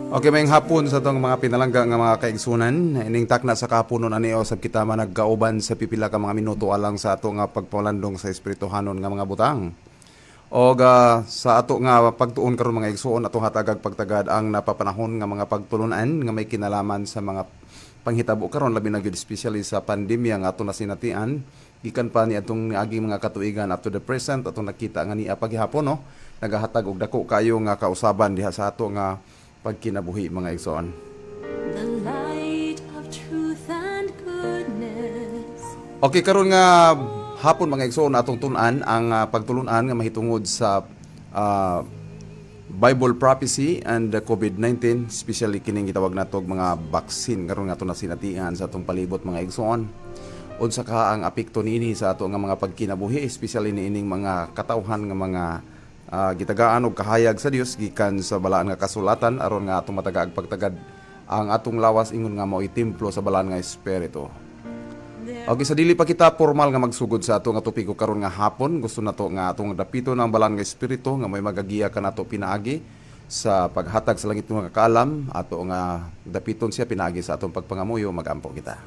Okay, mayang hapon sa itong mga pinalangga nga mga kaigsunan. Ining takna sa kahaponon ani usab kita man nagkauban sa pipila ka mga minuto alang sa ato nga pagpalandong sa espirituhanon nga mga butang. O sa ato nga pagtuon karon mga igsuon ato hatagag pagtagad ang napapanahon nga mga pagtulunan nga may kinalaman sa mga panghitabo karon labi na gyud especially sa pandemya nga ato nasinatian gikan pa ni atong aging mga katuigan up to the present atong nakita nga niya paghihapon no nagahatag og dako kayo nga kausaban diha sa ato nga pagkinabuhi mga igsoon. The light of truth and goodness. Okay, karon nga hapon mga igsoon atong tun-an ang pagtulunan nga mahitungod sa Bible prophecy and the COVID-19, especially kining gitawag natog mga vaccine karon nga ato nasinatian sa atong palibot mga igsoon. Unsa ka ang apekto niini sa ato nga mga pagkinabuhi, especially niining mga katawhan nga mga gitagaan og kahayag sa Dios gikan sa balaan nga kasulatan aron nga atong matagaag pagtagad ang atong lawas ingon nga mao'y templo sa balaan nga espiritu. Okay, sa dili pa kita formal nga magsugod sa ato nga topiko karon nga hapon, gusto nato nga atong dapito ng balaan nga espiritu nga may magagiya kanato pinaagi sa paghatag sa langit nga kaalam ato nga dapiton siya pinaagi sa atong pagpangamuyo magampo kita.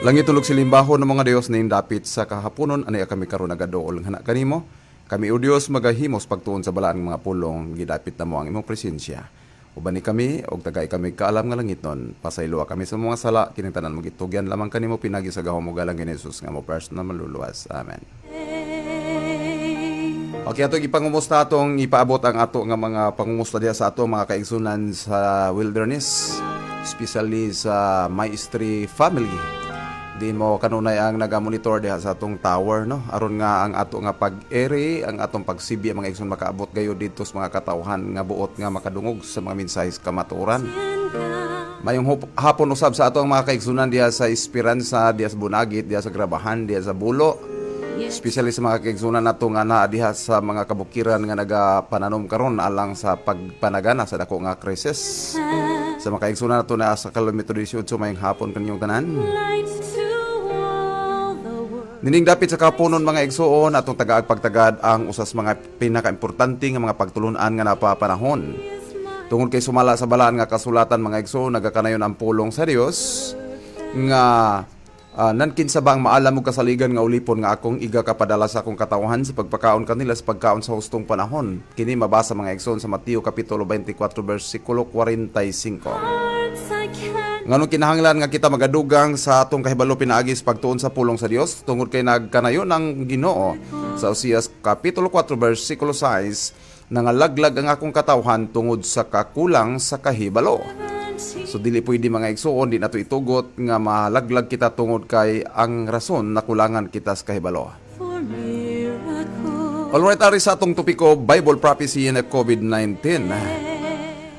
Langit tulog silimbahon ng mga Dios ning dapit sa kahaponon ani kami karon nagaduol nga kanimo. Kami o Diyos magahimos pagtuon sa balaan ng mga pulong, gidapit na mo ang imong presensya. Uban ni kami, og tagay kami kaalam nga langit nun, pasayloa kami sa mga sala, kinitanan mo gitugyan lamang kanimo pinagi sa gahom mo galang ni Jesus nga mo personal maluluwas. Amen. Okay, ato ipangumusta atong ipaabot ang ato nga mga pangumusta diha sa ato mga kaigsunan sa wilderness, especially sa Maestri family. Din mo kanunay ang nagamonitor diha sa atong tower no aron nga ang ato nga pag-ere ang atong pagsibi ang mga igsoon makaabot gayud dito sa mga katawhan nga buot nga makadungog sa mga mensahe kamatuoran. Mayong hapon usab sa ato ang mga kaigsunan diha sa Esperanza, diha sa Bunagit, diha sa Grabahan, diha sa Bulo. Especially sa mga kaigsunan nato nga naa diha sa mga kabukiran nga nagapananom karon alang sa pagpanagana sa dako nga krisis. Sa mga kaigsunan nato na sa kilometro 18 mayong hapon kaninyong tanan. Nining dapit sa kapunon mga igsuon atong tagaag pagtagad ang usas mga pinakaimportante nga mga pagtulunan nga napapanahon. Tungod kay sumala sa balaan nga kasulatan mga igsuon nagakanayon ang pulong sa Dios nga nankinsa ba ang maalam og kasaligan nga ulipon nga akong iga kapadala sa akong katawhan sa pagpakaon kanila sa pagkaon sa hustong panahon. Kini mabasa mga igsoon sa Mateo kapitulo 24 bersikulo 45. Nganong kinahanglan nga kita magadugang sa atong kahibalo pinaagis pagtuon sa pulong sa Dios tungod kay nagkanayon ng Ginoo sa Oseas kapitulo 4 bersikulo 6 nangalaglag ang akong katawhan tungod sa kakulang sa kahibalo. So dili pwede mga igsuon di nato itugot nga malaglag kita tungod kay ang rason na kulangan kita sa kahibalo. Alright, ari sa atong topiko Bible prophecy in COVID-19.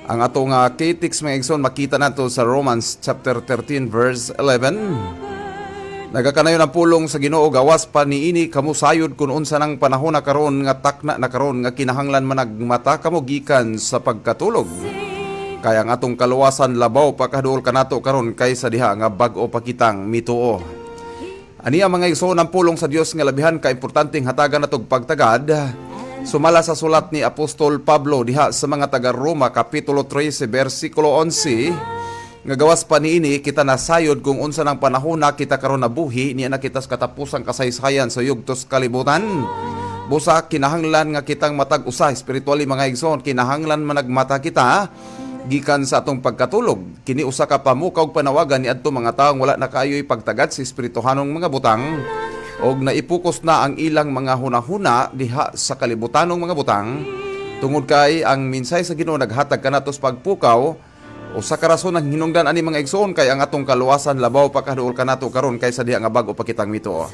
Ang atong K-Tix mga igsoon makita nato sa Romans chapter 13 verse 11. Nagakanayon ang pulong sa Ginoo gawas pa niini kamo sayod kun unsa nang panahon na karon nga takna na karon nga kinahanglan managmata kamo gikan sa pagkatulog. Kaya ang atong kaluwasan labaw pagkaduol kanato karon kaysa diha nga bag-o pakitang mituo. Ani ang mga igsoon ang pulong sa Dios nga labihan ka importanteng hatagan natog pagtagad. Sumala sa sulat ni Apostol Pablo diha sa mga taga Roma kapitulo 13 bersikulo 11 nga gawas pa niini kita nasayod kung unsa nang panahon na kita karon nabuhi niya na kita sa katapusang kasaysayan sa yugtos kalibutan. Busa kinahanglan nga kitang matag usa spiritually mga igsoon kinahanglan managmata kita gikan sa atong pagkatulog. Kini usa ka pamukaw panawagan ni adto mga taong wala na kaayoy pagtagad sa espirituhanong mga butang og naipukos na ang ilang mga hunahuna diha sa kalibutanong mga butang tungod kay ang minsay sa Ginoo naghatag kanatos pagpukaw o sa karason ng hinungdan ani mga igsoon kay ang atong kaluwasan labaw pagkaduol kanato karon kaysa diha nga bag-o pa kitang mituo.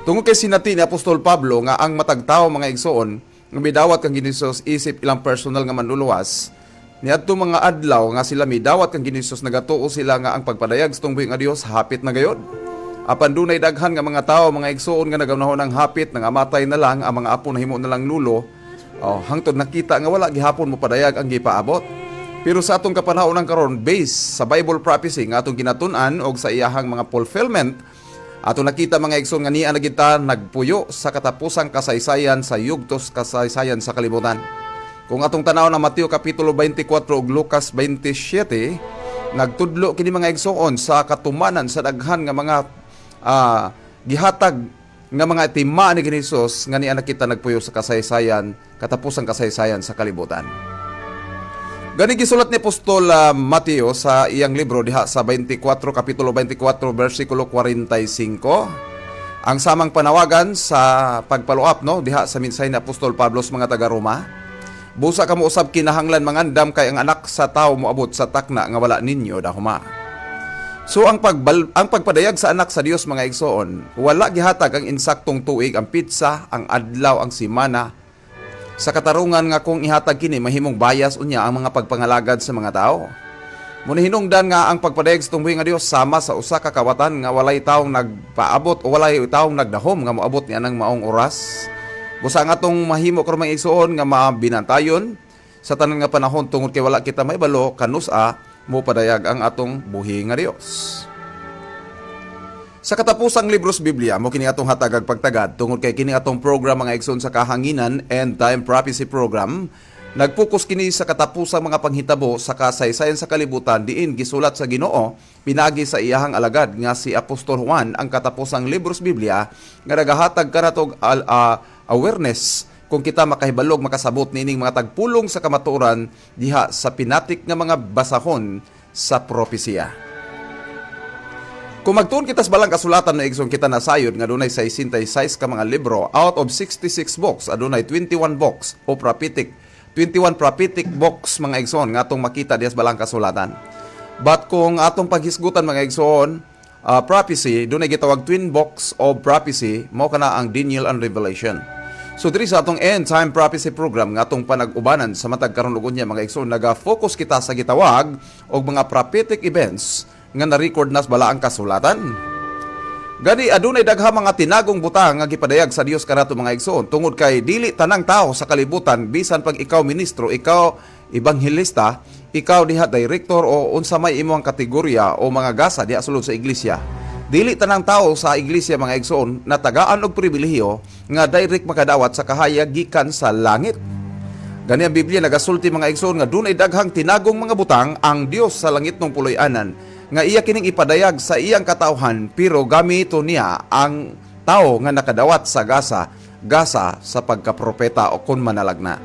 Tungod kay sinati ni Apostol Pablo nga ang matagtawo mga igsoon nga midawat kang Ginisus isip ilang personal nga manluluwas niadto mga adlaw nga sila midawat kang Ginisus nagatuo sila nga ang pagpadayag sa tungbuhi nga Dios hapit na gayod. Apan dunay daghan nga mga tao, mga igsoon nga nagamnahon ng hapit, nga amatay na lang, ang mga apo nahimo na lang lulo. Hangtod nakita nga wala gihapon mo padayag ang gipaabot. Pero sa atong kapanahon ng karon, based sa Bible prophecy nga atong ginatun-an og sa iyahang mga fulfillment, atong nakita mga igsoon nga niya na kita nagpuyo sa katapusang kasaysayan sa yugtos kasaysayan sa kalibutan. Kung atong tanaw na Mateo Kapitulo 24 ug Lucas 27, nagtudlo kini mga igsoon sa katumanan sa daghan nga mga gihatag nga mga tima ni Hesus nga niya nakita nagpuyo sa kasaysayan, katapusang kasaysayan sa kalibutan. Gani gisulat ni Apostol Mateo sa iyang libro diha sa Kapitulo 24 versikulo 45. Ang samang panawagan sa pagpaluap diha sa minsay ni Apostol Pablo sa mga taga Roma. Busa ka mo usab kinahanglan mangandam kay ang anak sa tao moabot sa takna nga wala ninyo dahuma. So ang pagpadayag sa anak sa Dios mga igsoon, wala gihatag ang insaktong tuig, ang pitsa, ang adlaw, ang simana. Sa katarungan nga kung ihatag kini mahimong bias unya ang mga pagpangalagad sa mga tao. Muna hinungdan nga ang pagpadayag sa tungbuhi nga Dios sama sa usa ka kawatan nga walay taong nagpaabot o walay taong nagdahom nga moabot niya ng maong oras. Busa nga atong mahimo karon mga igsoon nga mabinantayon sa tanan nga panahon tungod kay wala kita maibalo kanusa mo padayag ang atong buhi nga Dios. Sa katapusang libro sa Biblia mo kini atong hatag pagtagad tungod kay kini atong program mga igsoon sa kahanginan End Time Prophecy Program. Nagpokus kini sa katapusang mga panghitabo sa kasaysayan sa kalibutan diin gisulat sa Ginoo pinagi sa iyahang alagad nga si Apostol Juan ang katapusang libro sa Biblia nga nagahatag kanatog awareness kung kita makahibalog makasabot nining mga tagpulong sa kamatuoran diha sa pinatik nga mga basahon sa propesya. Kung magtuon kita sa balang kasulatan na igsoon kita nasayod nga adunay 66 ka mga libro out of 66 books adunay 21 books o prophetic 21 prophetic books mga igsoon nga atong makita diha sa balang kasulatan. But kung atong paghisgutan mga igsoon prophecy dunay gitawag twin books of prophecy mao kana ang Daniel and Revelation. So diri sa atong End Time Prophecy Program nga atong panag-ubanan sa matag karon ug unya mga igsoon naga-focus kita sa gitawag og mga prophetic events nga na-record nas balaang kasulatan. Gani adunay dagha mga tinagong butang nga gipadayag sa Dios kanato mga igsoon tungod kay dili tanang tao sa kalibutan bisan pag ikaw ministro, ikaw ebanghelista, ikaw diha director o unsa may imong kategorya o mga gasa diha sulod sa iglesia. Dili tanang tao sa iglesia mga igsoon na tagaan og pribilehiyo nga direct makadawat sa kahayag gikan sa langit. Gani ang Biblia nagasulti mga igsoon nga dunay daghang tinagong mga butang ang Dios sa langit ng puloy-anan nga iya kining ipadayag sa iyang katawhan pero gamito niya ang tao nga nakadawat sa gasa sa pagkapropeta o kun manalagna.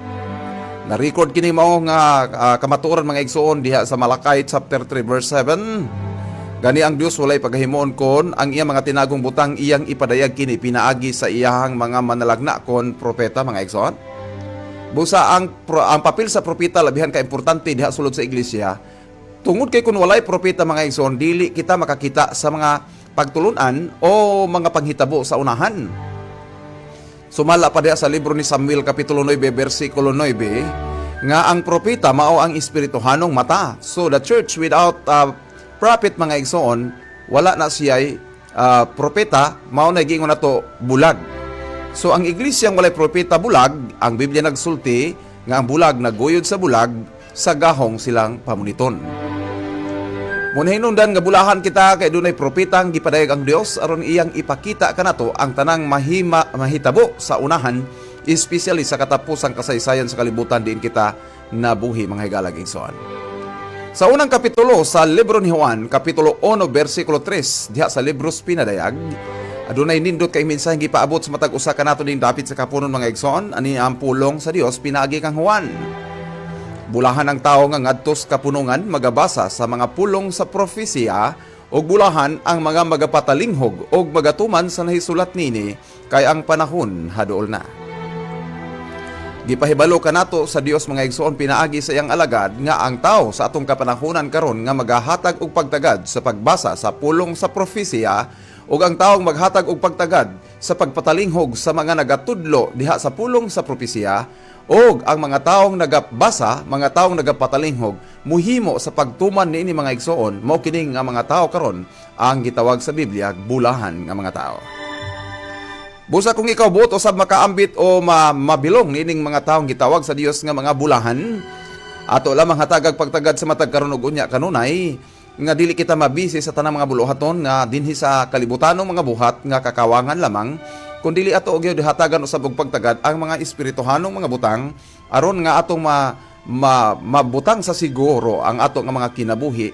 Na-record kini mao nga kamatuoran mga igsoon diha sa Malakay chapter 3 verse 7. Gani ang Dios walay pagahimoon kon ang iyang mga tinagong butang iyang ipadayag kini pinaagi sa iyang mga manalagna kon propeta mga igsoon. Busa ang papel sa propeta labihan ka importante diha sulod sa iglesia. Tungod kay kun walay propeta mga igsoon dili kita makakita sa mga pagtulunan o mga panghitabo sa unahan. Sumala pa diha sa libro ni Samuel Kapitulo 9 versikulo 9 nga ang propeta mao ang espirituhanong mata. So the church without prophet mga igsoon wala na siya'y propeta mao na giingon nato bulag. So ang iglesyang walay propeta bulag, ang Biblia nagsulti nga ang bulag naguyod sa bulag sa gahong silang pamuniton. Muna hinungdan nga bulahan kita kay dunay propetang gipadayag ang Dios aron iyang ipakita kanato ang tanang mahitabo sa unahan, especially sa katapusang kasaysayan sa kalibutan diin kita nabuhi mga higalag igsoon. Sa unang kapitulo sa libro ni Juan, kapitulo 1 versikulo 3 diha sa libros pinadayag, adunay nindot kay mensahe gipaabot sa matag usa kanato ning dapit sa kapunon mga igsoon ani ang pulong sa Dios pinaagi kang Juan. Bulahan ang tao nga ngadto sa kapunungan magabasa sa mga pulong sa propesya ug bulahan ang mga magapatalinghog ug magatuman sa nahisulat nini kay ang panahon haduol na. Gipahibalo kanato sa Dios mga igsoon pinaagi sa iyang alagad nga ang tao sa atong kapanahonan karon nga magahatag og pagtagad sa pagbasa sa pulong sa propesya ug ang taong maghatag og pagtagad sa pagpatalinghog sa mga nagatudlo diha sa pulong sa propesya og ang mga taong nagabasa, mga taong nagapatalinghog muhimo sa pagtuman niini mga igsoon mao kining nga mga tao karon ang gitawag sa Biblia bulahan nga mga tao. Busa kung ikaw buot usab makaambit o mabilong nining mga taong gitawag sa Dios nga mga bulahan, ato lamang hatagag pagtagad sa matag karon ug unya kanunay nga dili kita mabisi sa tanang mga buluhaton nga dinhi sa kalibutanong mga buhat nga kakawangan lamang kundi ato og gyud hatagan usab og pagtagad ang mga espirituhanong mga butang aron nga atong mabutang sa siguro ang ato nga mga kinabuhi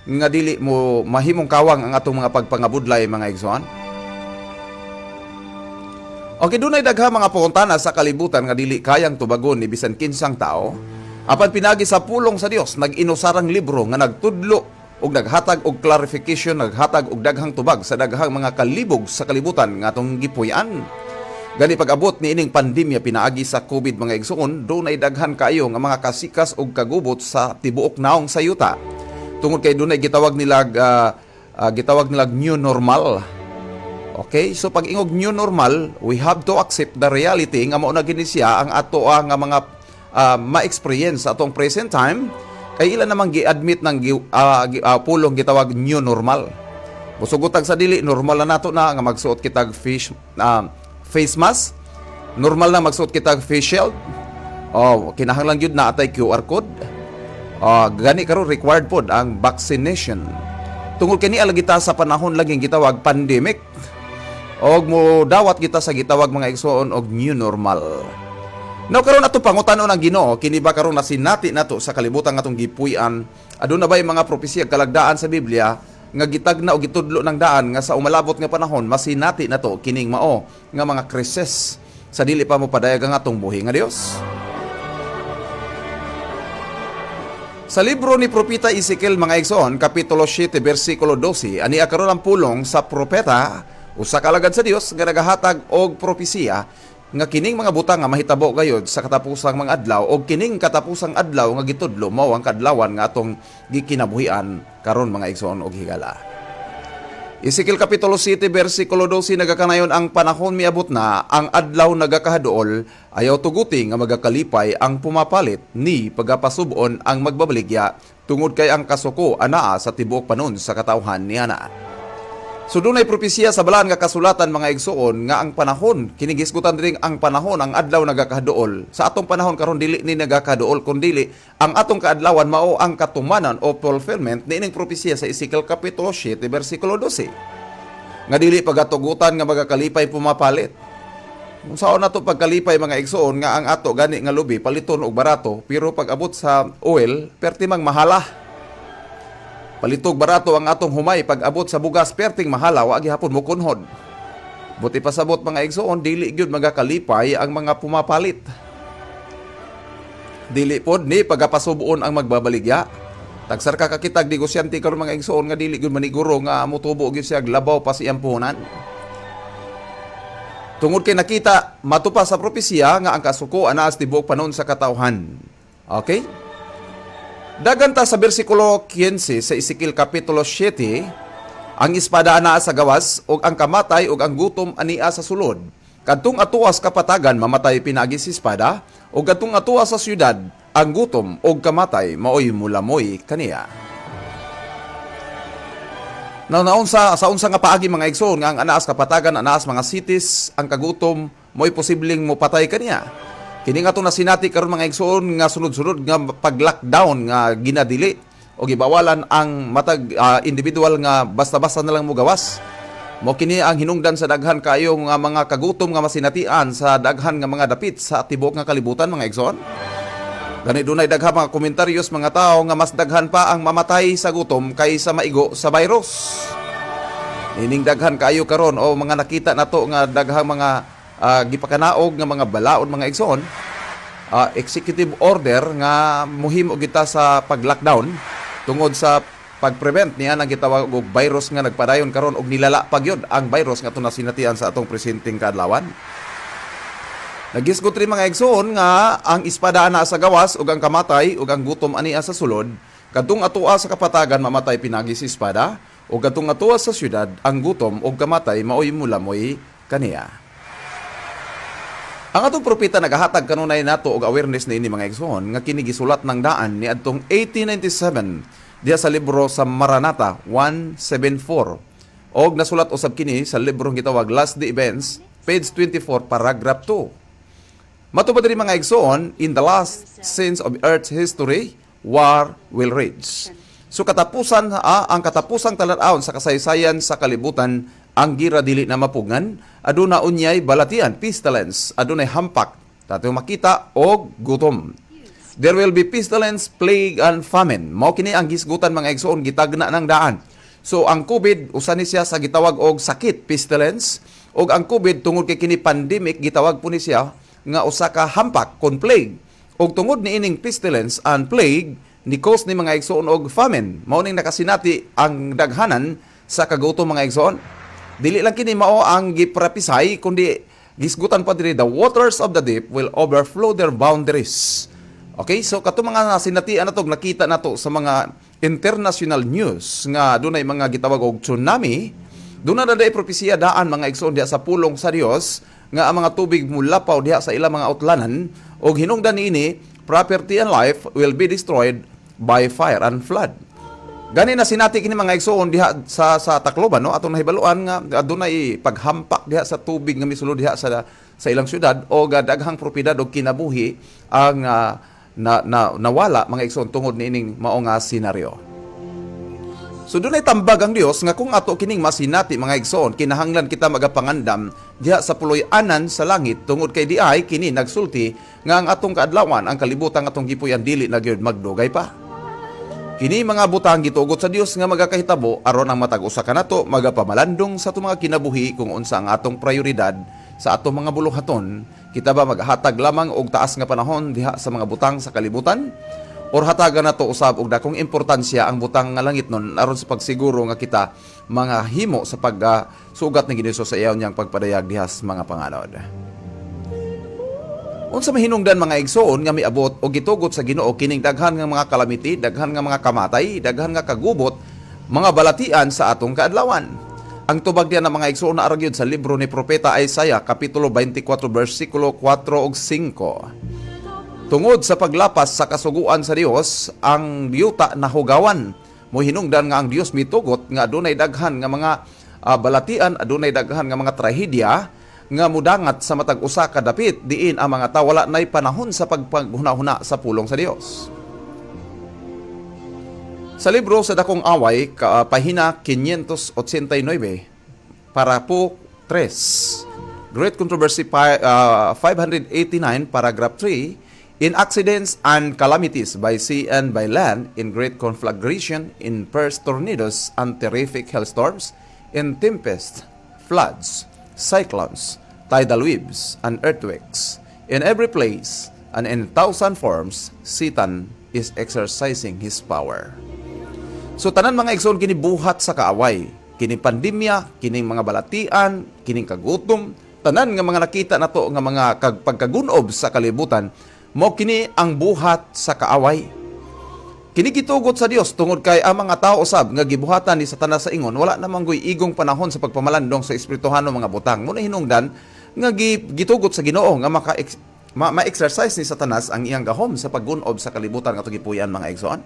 nga dili mo mahimong kawang ang atong mga pagpangabudlay mga igsoon. Okay, dunay dagha mga pangutana sa kalibutan nga dili kayang tubagon ni bisan kinsang tao. Apan pinagi sa pulong sa Dios, nag-inusarang libro nga nagtudlo og naghatag og clarification, naghatag og daghang tubag sa daghang mga kalibog sa kalibutan nga atong gipuy-an. Gani pag-abot ni ining pandemya pinaagi sa COVID mga igsoon, dunay daghan kaayo nga mga kasikas og kagubot sa tibuok naong sayuta. Tungod kay dunay gitawag nilag new normal. Okay, so pag ingog new normal, we have to accept the reality nga mao na gini siya ang ato nga mga ma-experience sa atong present time. Kay ilan namang gi-admit ng pulong gitawag new normal. Busugutag sa dili normal na nato na nga magsuot kitag face mask. Normal na magsuot kitag face shield. Kinahanglan gyud na atay QR code. Gani karon required pod ang vaccination. Tungod kini alagita sa panahon laging gitawag pandemic. Og mo dawat kita sa gitawag mga igsoon og new normal. Now karon ato pangutanon ang Ginoo, kini ba karon nasinati nato sa kalibutan nga atong gipuy-an, aduna bay mga propesya kalagdaan sa Biblia nga gitagna o gitudlo ng daan nga sa umalabot nga panahon masinati nato kining mao nga mga krisis sa dili pa mo padayag ang atong buhi nga Dios. Sa libro ni Propeta Ezekiel mga igsoon, kapitulo 7 bersikulo 12, ani karon ang pulong sa propeta usa ka alagad sa Dios nga nagahatag og propesiya nga kining mga butang nga mahitabo gayod sa katapusang mga adlaw o kining katapusang adlaw nga gitudlo mao ang kadlawan nga atong gikinabuhian karon mga igsoon og higala. Ezekiel kapitulo 7 bersikulo 12 nagakanayon ang panahon miabot na ang adlaw nagakahaduol ayaw tuguti nga magakalipay ang pumapalit ni pagapasubon ang magbabaligya tungod kay ang kasuko anaa sa tibuok panon sa katawhan niana. So dunay propesya sa balaan nga kasulatan mga igsoon nga ang panahon kinigisgutan diri ang panahon ang adlaw nagakaduol. Sa atong panahon karon dili ni nagakaduol kundi ang atong kaadlawan mao ang katumanan o fulfillment niining propesya sa Ezekiel kapitulo 7 bersikulo 12. Nga dili pagatugutan nga magakalipay pumapalit. Kung saan nato pagkalipay mga igsoon nga ang ato gani nga lubi paliton og barato pero pag abot sa oil pertimang mahala. Palitog barato ang atong humay pag abot sa bugas perting mahala wa gihapon mo kunhod. Buti pasabot mga igsoon dili gyud magakalipay ang mga pumapalit. Dili pod ni pagapasubuon ang magbabaligya. Tagsar ka kakitag negosyante karon mga igsoon nga dili gyud maniguro nga motubo gyud siya labaw pa siyang puhunan. Tungod kay nakita matupa sa propesya nga ang kasuko anaa sa tibuok panon sa katawhan. Okay? Daganta sa bersikulo 15 sa Ezekiel kapitulo 7, ang espada anaa sa gawas ug ang kamatay ug ang gutom ania sa sulod. Kadtong atuwas kapatagan mamatay pinagi si espada ug kadtong atuwas sa syudad ang gutom ug kamatay maoy mulamoy kaniya. Naon sa unsa nga paagi mga igsoon nga ang anaas kapatagan anaas mga cities ang kagutom mo'y posibleng mopatay kaniya. Kini nga itong nasinati karon mga igsoon nga sunod-sunod nga pag-lockdown nga ginadili o gibawalan ang matag individual nga basta-basta na lang mo gawas. Mo kini ang hinungdan sa daghan kayo nga mga kagutom nga masinatian sa daghan nga mga dapit sa tibuok nga kalibutan mga igsoon. Gani dunay daghang mga komentaryos mga tao nga mas daghan pa ang mamatay sa gutom kaysa maigo sa virus. Ining daghan kayo karon o mga nakita nato nga daghang mga gipakanaog nga mga balaod mga igsoon, executive order nga muhimo kita sa pag-lockdown tungod sa pag-prevent niya nang gitawag og virus nga nagpadayon karon og nilala pagyod ang virus nga tunasinatian sa atong presenteng kadlawan. Nagisgot rin mga igsoon nga ang espada ana sa gawas ug ang kamatay ug ang gutom ania sa sulod. Kadtong atua sa kapatagan mamatay pinagi si espada ug kadtong atua sa syudad ang gutom ug kamatay maoy mulamoy kaniya. Ang atong propeta nagahatag kanunay nato og awareness niini mga igsoon nga kini gisulat ng daan ni adtong 1897 diha sa libro sa Maranatha 174 og nasulat usab kini sa libro gitawag Last Day Events page 24 paragraph 2. Matupad diri mga igsoon, in the last scenes of earth's history war will rage. So katapusan ang katapusang talan-awon sa kasaysayan sa kalibutan ang gira dili na mapugngan, aduna unyay balatian, pestilence, adunay hampak, tato makita og gutom. There will be pestilence, plague, and famine. Mao kini ang gisgutan mga igsoon, gitagna ng daan. So ang COVID usa ni siya sa gitawag og sakit, pestilence, og ang COVID tungod kay kini pandemic gitawag po ni siya nga usa ka hampak kon plague. Og tungod ni ining pestilence and plague ni cause ni mga igsoon og famine. Mao ning nakasinati ang daghanan sa kagutom mga igsoon. Dili lang kini mao ang giprapisay kundi gisgutan pa diri, the waters of the deep will overflow their boundaries. Okay, so kato mga sinatian nato nakita nato sa mga international news nga dunay mga gitawag og tsunami, duna na day propesiya daan mga igsoon diha sa pulong sa Dios nga ang mga tubig mulapaw diha sa ilang mga utlanan og hinungdan niini property and life will be destroyed by fire and flood. Gani na sinati kini mga igsoon diha sa Tacloban, no, atong nahibaluan nga adunay paghampak diha sa tubig nga misulod diha sa ilang syudad o daghang propiedad og kinabuhi ang nawala mga igsoon tungod niining mao nga senaryo. So dunay tambag ang Dios nga kung ato kining masinati mga igsoon, kinahanglan kita magapangandam diha sa puloy-anan sa langit tungod kay diay kini nagsulti nga ang atong kaadlawan, ang kalibutan atong gipuy-an dili na gyud magdugay pa. Kini mga butang gitugot sa Dios nga magakahitabo aron ang matag usa kanato magapamalandong sa atong mga kinabuhi kung unsa ang atong prioridad sa atong mga buluhaton. Kita ba maghatag lamang og taas nga panahon diha sa mga butang sa kalibutan or hatagan nato usab og dakong importansya ang butang nga langit nun aron sa pagsiguro nga kita mga himo sa pagsugat ni Ginoo sa iyaw niyang pagpadayag diha sa mga panganod. Unsa mahinungdan mga igsoon nga miabot og gitugot sa Ginoo kining daghan nga mga calamity, daghan nga mga kamatay, daghan nga kagubot, mga balatian sa atong kaadlawan. Ang tubag diyan ng mga igsoon na aragyod sa libro ni Propeta Isaiah, Kapitulo 24, versikulo 4 ug 5. Tungod sa paglapas sa kasuguan sa Dios, ang yuta nahugawan. Mohinungdan nga ang Dios mitugot nga adunay daghan nga mga balatian, adunay daghan nga mga trahedya nga mudangat sa matag usa ka dapit diin ang mga tawo wala nay panahon sa pagpaghuna-huna sa pulong sa Dios. Sa libro sa Dakong Away, pahina 589, parapo 3, Great Controversy 589, paragraph 3, in accidents and calamities by sea and by land, in great conflagration, in fierce tornadoes and terrific hailstorms, in tempest, floods, cyclones, tidal waves, and earthquakes, in every place and in 1,000 forms, Satan is exercising his power. So tanan mga igsoon kini buhat sa kaaway, kining pandemya, kining mga balatian, kining kagutom, tanan nga mga nakita nato nga mga pagkagunob sa kalibutan, mo kini ang buhat sa kaaway. Kini gitugot sa Dios tungod kay ang mga tao usab nga gibuhatan ni Satanas sa ingon wala namang goy igong panahon sa pagpamalandong sa espirituhano mga butang. Muna hinungdan nga gitugot sa Ginoo nga ma-exercise ni Satanas ang iyang gahom sa paggunob sa kalibutan nga gipuy-an mga igsoon.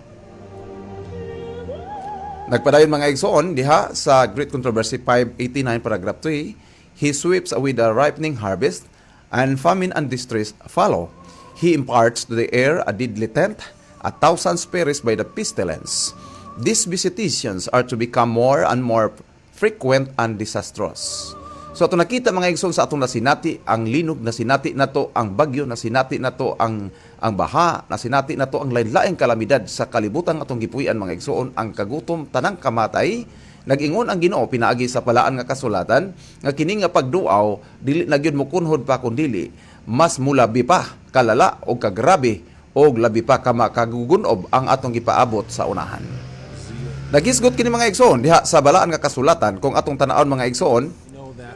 Nagpadayon mga igsoon diha sa Great Controversy 589 paragraph 3, he sweeps away the ripening harvest, and famine and distress follow. He imparts to the air a deadly tent, 1,000 perish by the pestilence. These visitations are to become more and more frequent and disastrous. So ato nakita mga igsoon sa atong nasinati, ang linog na sinati nato, ang bagyo na sinati nato, ang baha na sinati nato, ang lain-laing kalamidad sa kalibutan atong gipuy-an mga igsoon, ang kagutom, tanang kamatay. Nag-ingon ang Ginoo pinaagi sa palaan nga kasulatan nga kini nga pagduaw dili na gyud mo kunhod pa kun dili mas mulabi pa kalala o kagrabe o labi pa ka makagugunob ang atong gipaabot sa unahan. Nagisgot kini mga igsoon diha sa balaan nga kasulatan kung atong tan-awon mga igsoon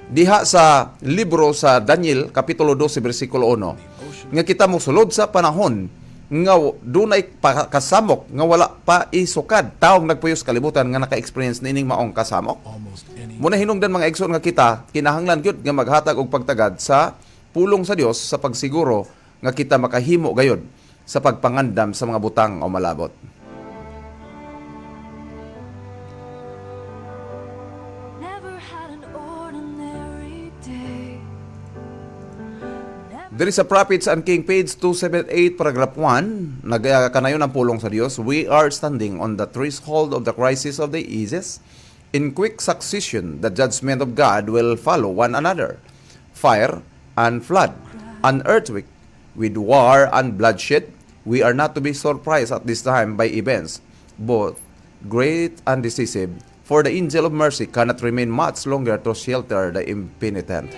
diha sa libro sa Daniel Kapitulo 12 versikulo 1 nga kita mosulod sa panahon nga dunay kasamok nga wala pa isukad taong nagpuyos kalibutan nga naka-experience nining maong kasamok. Muna hinungdan mga igsoon nga kita kinahanglan gyud nga maghatag og pagtagad sa pulong sa Dios sa pagsiguro nga kita makahimo gayud sa pagpangandam sa mga butang o malabot. There is a Prophets and King, page 278, paragraph 1. Nagkanayon ang pulong sa Diyos. We are standing on the threshold of the crisis of the ages. In quick succession, the judgment of God will follow one another. Fire and flood, an earthquake, with war and bloodshed. We are not to be surprised at this time by events, both great and decisive, for the angel of mercy cannot remain much longer to shelter the impenitent.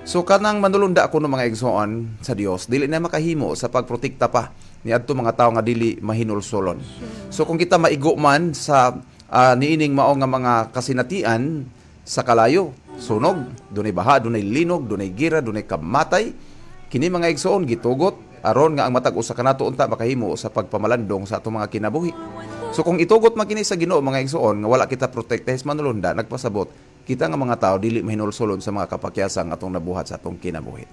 So kanang manulunda ako ng mga igsoon sa Dios, dili na makahimo sa pagprotekta pa ni adto mga tao nga dili mahinulsolon. So kung kita maigo man sa niining mao nga mga kasinatian sa kalayo, sunog, dunay baha, dunay linog, dunay gira, dunay kamatay, kini mga igsoon gitugot aron nga ang matag usa kanato unta makahimo sa pagpamalandong sa atong mga kinabuhi. So kung itugot man kini sa Ginoo mga igsoon nga wala kita protektahes manulunda, nagpasabot kita nga mga tao dili mahinulsolon sa mga kapakyasang atong nabuhat sa atong kinabuhi.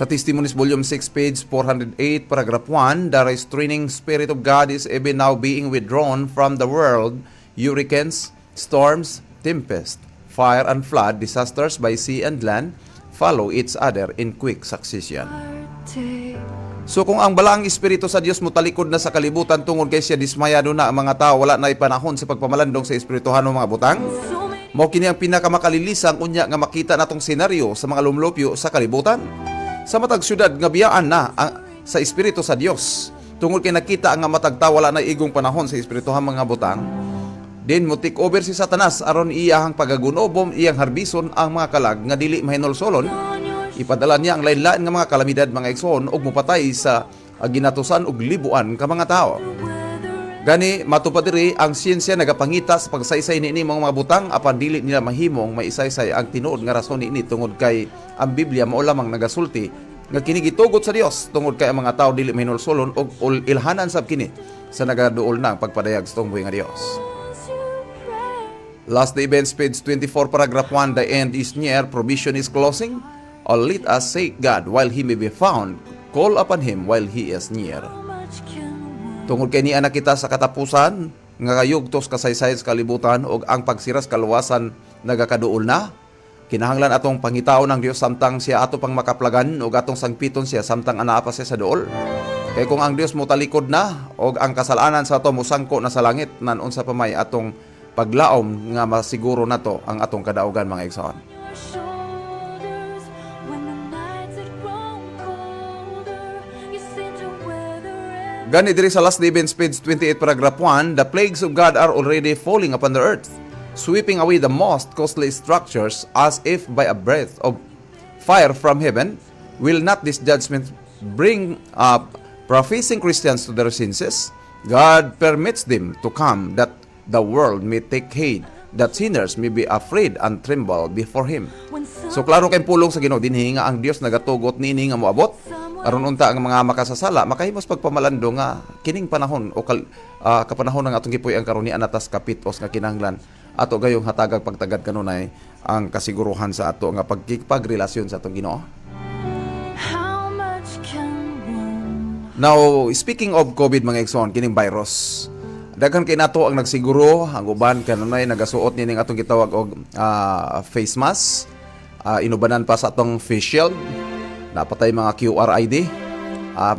Sa Testimonies Volume 6, page 408, paragraph 1, the restraining Spirit of God is even now being withdrawn from the world. Hurricanes, storms, tempest, fire and flood, disasters by sea and land follow each other in quick succession. So kung ang balaang Espiritu sa Dios mo talikod na sa kalibutan tungod kay siya dismayado na ang mga tao, wala na ipanahon sa pagpamalandong sa espirituhanong mga butang, mao kini ang pinakamakalilisang unya nga makita natong senaryo sa mga lumlupyo sa kalibutan. Sa matag syudad nga biyaan na sa Espiritu sa Dios, tungod kay nakita ang matag tao wala na igong panahon sa espirituhan mga butang, din mo take over si Satanas aron iyahang pagagunobom iyang harbison ang mga kalag nga dili mahinulsolon. Ipadala niya ang lain-lain nga mga kalamidad mga igsoon ug mopatay sa ginatusan ug libuan ka mga tao. Gani matupad diri ang siyensya nagapangita sa pagsaysay niini mga butang apan dili nila mahimong maisaysay ang tinuod nga rason niini tungod kay ang Biblia mao lamang nagasulti nga kini gitugot sa Dios tungod kay ang mga tao dili mahinulsolon og ilhanan sab kini sa nagaduol na ang pagpadayag sa tungboy nga Dios. Last Day Events, page 24, paragraph 1, the end is near, provision is closing. Or let us seek God while He may be found, call upon Him while He is near. Tungod kay niya na kita sa katapusan, nga kayugtos kasaysay sa kalibutan o ang pagsiras kaluwasan nagakaduol na, kinahanglan atong pangitao ng Dios samtang siya ato pang makaplagan o atong sangpiton siya samtang anaa pa siya sa duol. Kay kung ang Dios mo talikod na o ang kasalanan sa ato musangko na sa langit, nanon sa pamay atong paglaom nga masiguro nato ang atong kadaugan mga igsoon. Gani diri sa Last Day Events, page 28, paragraph 1, the plagues of God are already falling upon the earth, sweeping away the most costly structures as if by a breath of fire from heaven. Will not this judgment bring up professing Christians to their senses? God permits them to come that the world may take heed, that sinners may be afraid and tremble before Him. So klaro kay pulong sa Ginoo dinhi nga ang Dios nagatugot niini nga moabot aron unta ang mga makasasala makahimos pagpamalando nga kining panahon o kapanahon ng atong gipuy ang karunian atas kapitos nga kinahanglan ato gayong hatagag pagtagad kanunay ang kasiguruhan sa ato nga pagrelasyon sa atong Ginoo. Now, speaking of COVID mga igsoon, kining virus, daghan kay nato ang nagsiguro, ang uban kanunay nagasuot nining atong gitawag og face mask, inubanan pa sa atong face shield, napatay mga QR ID,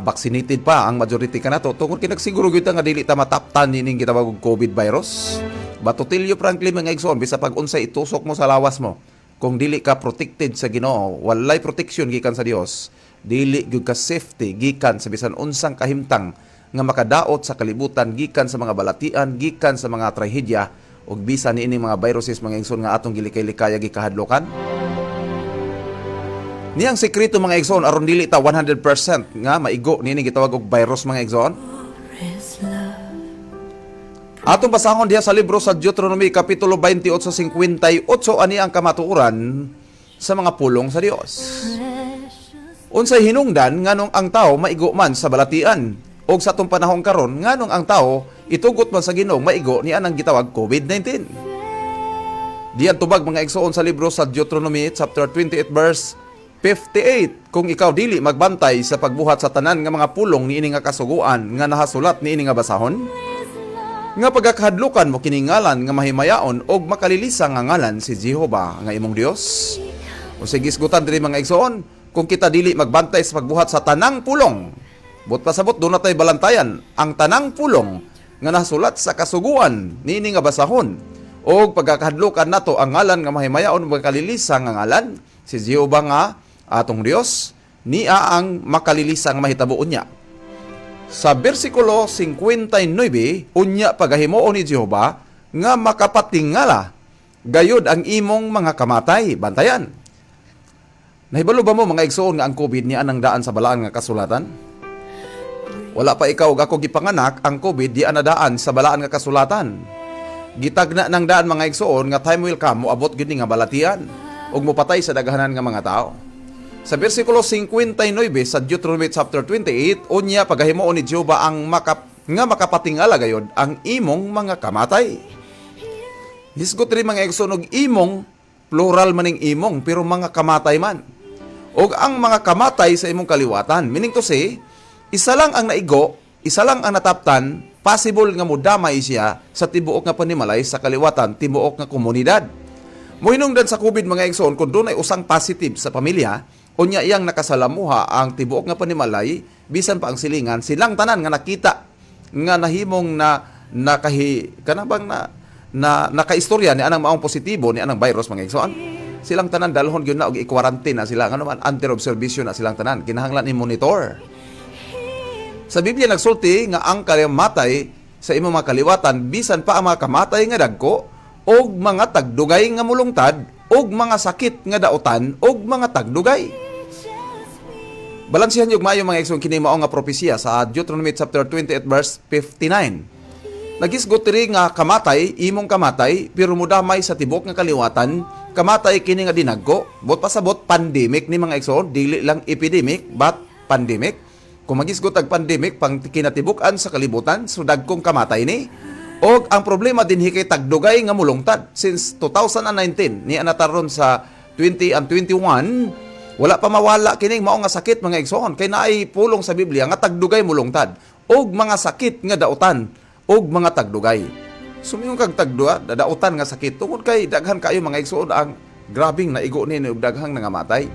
vaccinated pa ang majority kanato tungod kay nagsiguro gyud nga dili ta mataptan nining gitawag og COVID virus. Batutilyo frankly mga igsoon, bisa pag unsay itusok mo sa lawas mo, kung dili ka protected sa Ginoo, walay protection gikan sa Dios, dili gyud ka safety gikan sa bisan unsang kahimtang nga makadaot sa kalibutan gikan sa mga balatian, gikan sa mga trahedya ug bisan niini mga viruses mga igsoon nga atong gilikay-likaya gikahadlokan. Niyang sekreto mga igsoon aron dili ta 100% nga maigo niini gitawag og virus mga igsoon. Atong basahon diha sa libro sa Deuteronomy kapitulo 28:58 ani ang kamatuoran sa mga pulong sa Dios. Unsay hinungdan nganong ang tao maigo man sa balatian og sa atong panahon karon nganong ang tao itugot man sa Ginoo maigo ni anang gitawag COVID-19. Diyan tubag mga igsoon sa libro sa Deuteronomy chapter 28 verse 58, kung ikaw dili magbantay sa pagbuhat sa tanan nga mga pulong niini nga kasuguan nga nahasulat niini nga basahon, nga pagkahadlukan mo kiningalan nga mahimayaon og makalilisa nga ngalan si Jehova nga imong Dios. O sige isgutan diri mga igsoon, kung kita dili magbantay sa pagbuhat sa tanang pulong, but pasabot do na tay balantayan ang tanang pulong nga nasulat sa kasuguan nini nga basahon. O pagkakahadlukan nato ang ngalan nga mahimayaon makalilisa nga ngalan, si Jehova nga atong Dios, niya ang makalilisa nga mahitabuon niya. Sa bersikulo 59, unya pagahimuon ni Jehova nga makapatingala gayud ang imong mga kamatay. Bantayan. Nahibalo ba mo mga igsoon nga ang COVID niya anang daan sa balaan nga kasulatan? Wala pa ikaw ako gipanganak, ang COVID di anadaan sa balaan nga kasulatan. Gitagna ng daan mga igsoon nga time will come moabot gid nga balatian ug mopatay sa daghanan nga mga tao. Sa bersikulo 59 sa Deuteronomy chapter 28, unya pagahimuon ni Jehova ang nga makapatingala gayod ang imong mga kamatay. Hisgot rin mga igsoon og imong, plural maning imong pero mga kamatay man. Og ang mga kamatay sa imong kaliwatan, meaning to say, isa lang ang naigo, isa lang ang nataptan, possible nga mudamay siya sa tibuok nga panimalay sa kaliwatan, tibuok nga komunidad. Muhinungdan sa COVID mga igsoon, kung doon ay usang positive sa pamilya, unya iyang nakasalamuha ang tibuok nga panimalay, bisan pa ang silingan, silang tanan nga nakita, nga nahimong nakaistorya ni anang maong positibo ni anang virus mga igsoon. Silang tanan dalhon gyud na og i-quarantine na sila, nga naman anti-observation na silang tanan, kinahanglan i-monitor. Sa Biblia nagsulti nga ang kalimatay sa imong mga kaliwatan bisan pa ang mga kamatay nga dagko og mga tagdugay nga mulungtad og mga sakit nga dautan og mga tagdugay. Balansihan yung maayo mga igsoon kini mao nga propesya sa Deuteronomy chapter 28 verse 59. Nagisgot diri nga kamatay, imong kamatay, pero mudamay sa tibok nga kaliwatan, kamatay kini nga dinagko, bot pasabot pandemic ni mga igsoon, dili lang epidemic, but pandemic. Kung magisgot ag pandemic pang kinatibukan sa kalibutan, so dagkong kamatay ni. Og ang problema din kay tagdugay nga mulungtad since 2019 ni anataron sa 20 and 21. Wala pa mawala kining mao nga sakit mga igsoon kay naay pulong sa Biblia nga tagdugay mulungtad og mga sakit nga dautan og mga tagdugay. Sumiyong kag dautan nga sakit tungod kay daghan kayo mga igsoon ang grabing naigo ni og daghang nangamatay.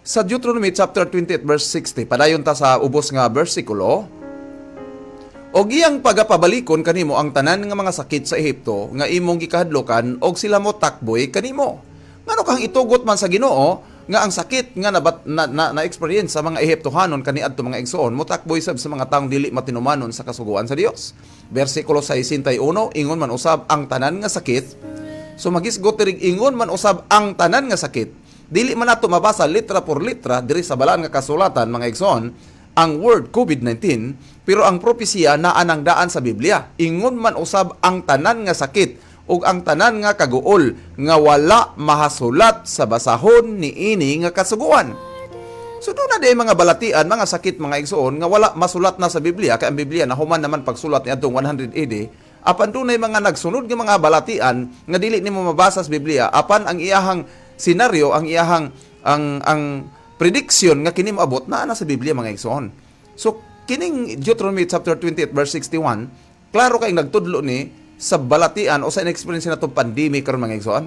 Sa Deuteronomy chapter 28 verse 60 padayon ta sa ubos nga bersikulo. Og iyang pagapabalikon kanimo ang tanan nga mga sakit sa Ehipto nga imong gikahadlokan og sila mo takboy kanimo. Ngano kang itugot man sa Ginoo nga ang sakit nga na-experience sa mga Ehiptohanon kaniadto mga igsoon motakboy sab sa mga taong dili matinumanon sa kasuguan sa Dios. Bersikulo 61, ingon man usab ang tanan nga sakit. So magisgot diri ingon man usab ang tanan nga sakit. Dili man nato mabasa litra por litra diri sa balaan nga kasulatan mga igsoon ang word COVID-19, pero ang propesya naa nang daan sa Biblia. Ingon man usab ang tanan nga sakit ug ang tanan nga kaguol nga wala mahasulat sa basahon niini nga kasuguan. So doon na mga balatian, mga sakit mga igsoon nga wala masulat na sa Biblia kay ang Biblia nahuman naman pagsulat ni adtong 100 AD. Apan dunay mga nagsunod nga mga balatian nga dili nimo mabasa sa Biblia apan ang iyahang senaryo, ang iyahang ang prediction nga kini moabot na sa Biblia mga igsoon. So kining Deuteronomy chapter 28 verse 61, klaro kay nagtudlo ni sa balatian o sa experience na itong pandemic karon mga igsoon.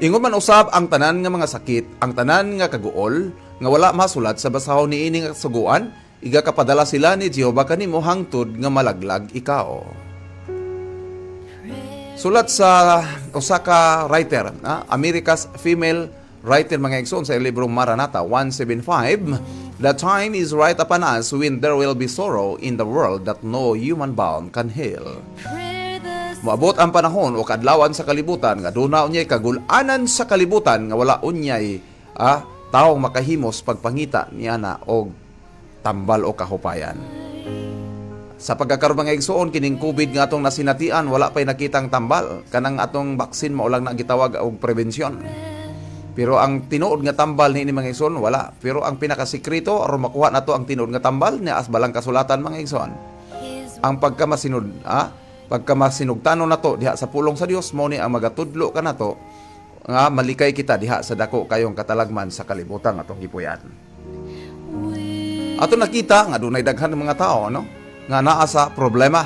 Ingon man usab ang tanan nga mga sakit, ang tanan nga kaguol nga wala masulat sa basahon niini nga kasuguan, iga kapadala sila ni Jehova kanimo hangtod nga malaglag ikaw. Sulat sa usa ka writer, America's female writer mga igsoon sa librong Maranatha 175, the time is right upon us when there will be sorrow in the world that no human bound can heal. Moabot ang panahon o kadlawan sa kalibutan nga duna unyay kagul-anan sa kalibutan nga wala unyay taong makahimos pagpangita niana og tambal o kahupayan. Sa pagkakaroon mga igsoon kining COVID nga atong nasinatian wala pay nakitang tambal kanang atong baksin mao lang na gitawag og prevensyon. Pero ang tinuod nga tambal ni mga igsoon wala. Pero ang pinakasikreto aron makuha nato ang tinuod nga tambal ni asbalang kasulatan mga igsoon. Ang pagkamasinugtanon nato diha sa pulong sa Dios mao ni ang magatudlo ka nato nga malikay kita diha sa dako kayong katalagman sa kalibutan atong gipuy-an. Ato nakita nga dunay daghan ng mga tao nga naa sa problema.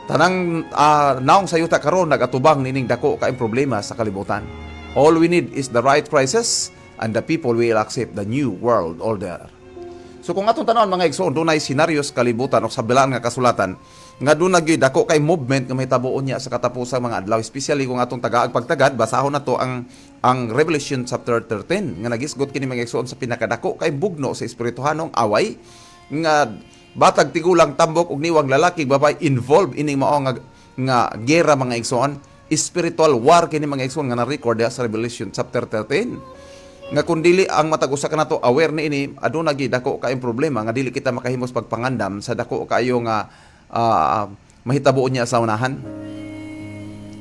Tanang naong sayuta karon nagatubang nining dako kaayong problema sa kalibutan. All we need is the right crisis and the people will accept the new world order. So kung atong tanawon mga igsoon, dunay senaryos kalibutan o sabilaan nga kasulatan nga doon nagyoy dako kay movement nga mahitabuon niya sa katapusang mga adlaw, especially kung atong tagaag pagtagad basahon nato ang Revelation chapter 13 nga nagisgot kini mga igsoon sa pinakadako kay bugno sa espirituhanong away nga batag tigulang tambok ug niwang lalaki babae involved ining mao nga gera mga igsoon. Spiritual war kini mga igsoon nga na-record sa Revelation chapter 13 nga kun dili ang matag usa ka nato aware ni ini aduna gid dako kay problema nga dili kita makahimos pagpangandam sa dako kayo nga mahitabuon niya sa unahan.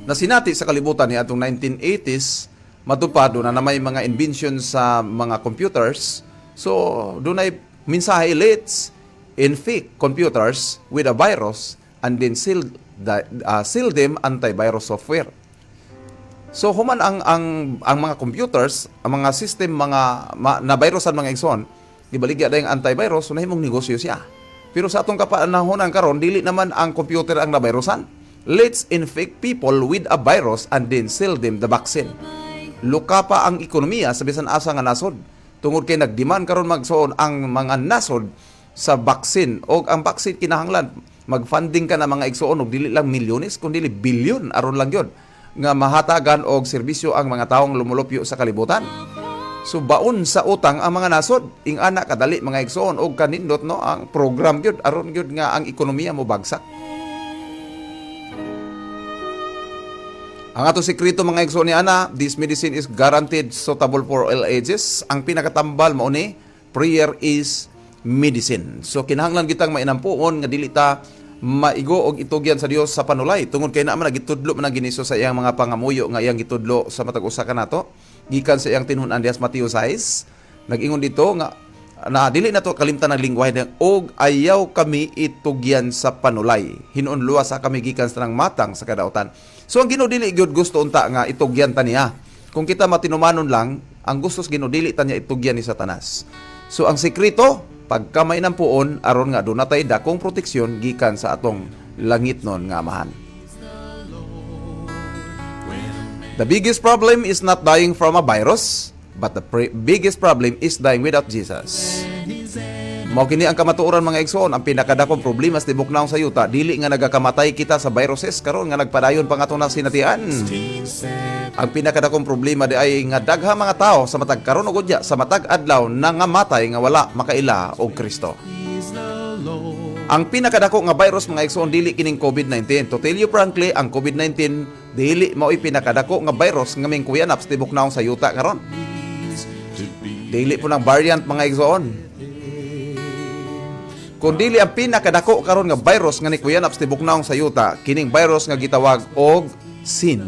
Nasinati sa kalibutan ni atong 1980s matupado na may mga invention sa mga computers. So dunay mensahe, let's infect computers with a virus and then seal them antivirus software. So human ang mga computers, ang mga system na virusan mga igsoon, gibaligya dayong antivirus so nahimong negosyo siya. Pero sa atong kapanahonan karon dili naman ang computer ang navirusan. Let's infect people with a virus and then sell them the vaccine. Luka pa ang ekonomiya sa bisan asa nga nasod. Tungod kay nagdemand karon magsoon ang mga nasod sa vaccine o ang vaccine kinahanglan mag-funding ka na mga igsoon og dili lang milyones kundi bilyon aron lang yun nga mahatagan og serbisyo ang mga taong lumulupyo sa kalibutan. So baon sa utang ang mga nasod, ing ana kadali mga igsoon og kanindot no ang program gyud aron gyud nga ang ekonomiya mo bagsak. Ang ato sekreto mga igsoon ni ana, this medicine is guaranteed suitable for all ages. Ang pinakatambal mao ni prayer is medicine. So kinahanglan kitang mainampuon nga dili ta maigo og itugyan sa Dios sa panulay tungod kay naa man nagitudlo man giniso sa iyang mga pangamuyo nga iyang gitudlo sa matag usa ka nato gikan sa iyang tinun-an dias Mateo 6 nag-ingon dito nga na dili nato kalimtan ang lingwahe og ayaw kami itugyan sa panulay hinuon luwas sa kami gikan sa nang matang sa kadautan. So ang Ginoo dili gyud gusto unta nga itugyan ta niya. Kung kita matinumanon lang ang gustos Ginoo dili ta niya itugyan ni Satanas. So ang sekreto pagkamay ng puon aron nga doon natay dakong proteksyon gikan sa atong langit nun nga amahan. The biggest problem is not dying from a virus, but the biggest problem is dying without Jesus. Mao kini ang kamatuoran mga igsoon, ang pinakadakong problema sa tibok naong sa yuta dili nga nagakamatay kita sa viruses karon nga nagpadayon pa nga atong sinatian. Ang pinakadakong problema di ay nga dagha mga tao sa matag karon ug udya sa matag adlaw nangamatay nga wala makaila og Kristo. Ang pinakadako nga virus mga igsoon dili kining COVID-19. To tell you frankly, ang COVID-19 dili mao pinakadako nga virus nga mingkuyanap sa tibok naong sa yuta karon. Dili po ng variant mga igsoon. Kung dili ang pinakadako karon nga virus nga nikuyanap sa tibok naong sa yuta, kining virus nga gitawag og sin.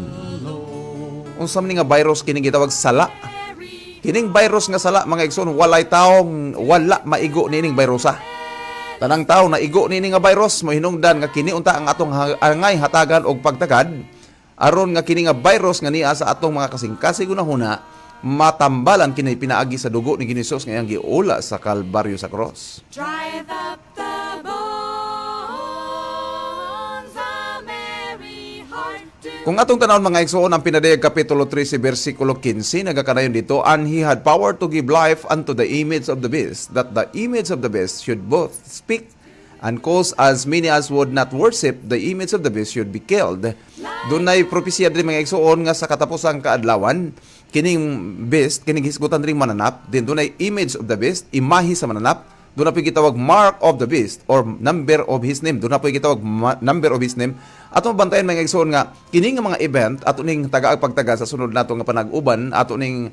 Unsa man nga virus kining gitawag sala. Kining virus nga sala mga igsoon walay taong wala maigo nining virusa. Tanang tawo na igo nini nga virus mo hinungdan nga kini unta ang atong angay hatagan og pagtagad aron nga kini nga virus nga niya sa atong mga kasing-kasing hunahuna matambalan kini pinaagi sa dugo ni Hesus nga iyang giula sa Kalbaryo sa cross. Drive up the bones of Mary heart to Kung atong tanawon mga igsoon ang pinadayag kapitulo 13 versikulo 15 nagakanayon dito, and he had power to give life unto the image of the beast, that the image of the beast should both speak and cause as many as would not worship the image of the beast should be killed. Dunay propesya din mga igsoon nga sa katapusang kaadlawan kining beast kining hisgutan ring mananap, din dunay image of the beast, imahe sa mananap. Doon na po gitawag mark of the beast or number of his name. Doon na po gitawag number of his name. Ato bantayan mga igsoon nga kining nga mga event ato ning tagaag pagtaga sa sunod nato nga panag-uban ato ning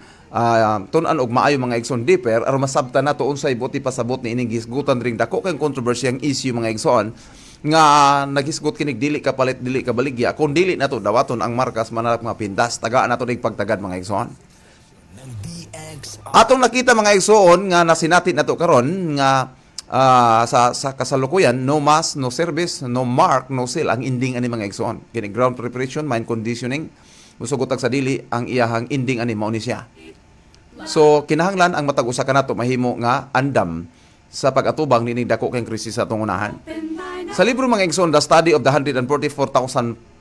tun-an og maayo mga igsoon deeper aron masabtan nato unsay buti pasabot ni ining gisgutan ring dako kay kontrobersyang issue mga igsoon nga nagisgot kinig dili ka palit dili ka baligya kun dili nato dawaton ang markas manalap nga pindas tagaan nato ning pagtagad mga igsoon. Atong nakita mga igsoon nga nasinatin nato karon nga sa kasalukuyan, no mass, no service, no mark, no seal ang ending ani mga igsoon. Kini ground preparation, mind conditioning, musugotag sa dili ang iyahang ending ani mao ni siya. So kinahanglan ang matag usa ka nato mahimo nga andam sa pag-atubang nining dako kay krisis sa atong unahan. Sa libro mga igsoon, The Study of the 144,000,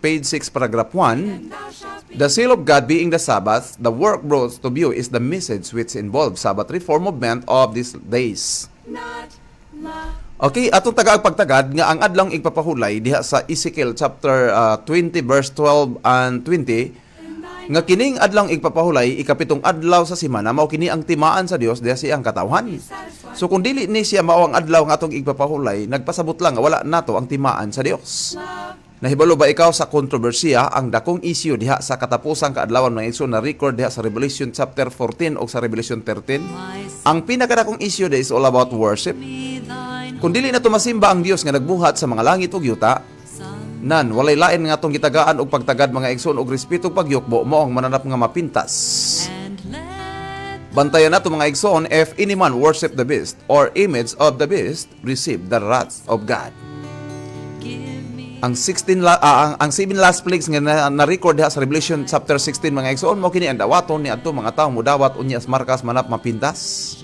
page 6, paragraph 1, the seal of God being the Sabbath, the work brought to view is the message which involves Sabbath reform movement of these days. not Okay, atong tagaag pagtagad nga ang adlong igpapahulay diha sa Ezekiel chapter 20 verse 12 and 20 nga kining adlong igpapahulay ikapitong adlaw sa semana mao kini ang timaan sa Dios diha siyang katawhan. So kung dili ni siya mao ang adlaw nga atong igpapahulay, nagpasabot lang nga wala nato ang timaan sa Dios. Nahibalo ba ikaw sa kontrobersiya ang dakong issue diha sa katapusang kaadlawan mga igsoon na record diha sa Revelation chapter 14 o sa Revelation 13? Ang pinakadakong issue there is all about worship. Kung dili na tumasimba ang Dios nga nagbuhat sa mga langit ug yuta, nan walay lain nga atong gitagaan og pagtagad mga igsoon og respeto ug pagyukbo mao ang mananap nga mapintas. Bantayan nato mga igsoon, if any man worship the beast or image of the beast, receive the wrath of God. Ang 7 last plagues nga na-record diha sa Revelation chapter 16 mga igsoon mao kini ang dawaton ni adto mga tawo mudawat unya as markas manap mapintas.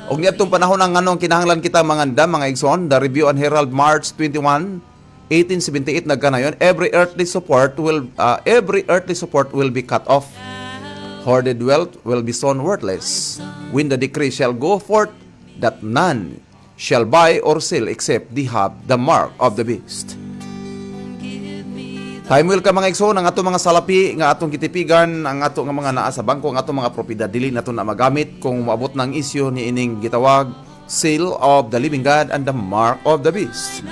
Og niadtong panahon ang nganong kinahanglan kita manganda mga igsoon, the Review and Herald March 21, 1878 nagkanayon, every earthly support will be cut off. Hoarded wealth will be sown worthless. When the decree shall go forth that none shall buy or sell except they have the mark of the beast. Time will ka mga igsoon ang atong mga salapi nga atong kitipigan, ang atong mga naa sa bangko, ang atong mga propiedad dili nato na magamit kung moabot ng isyu ni ining gitawag seal of the living God and the mark of the beast.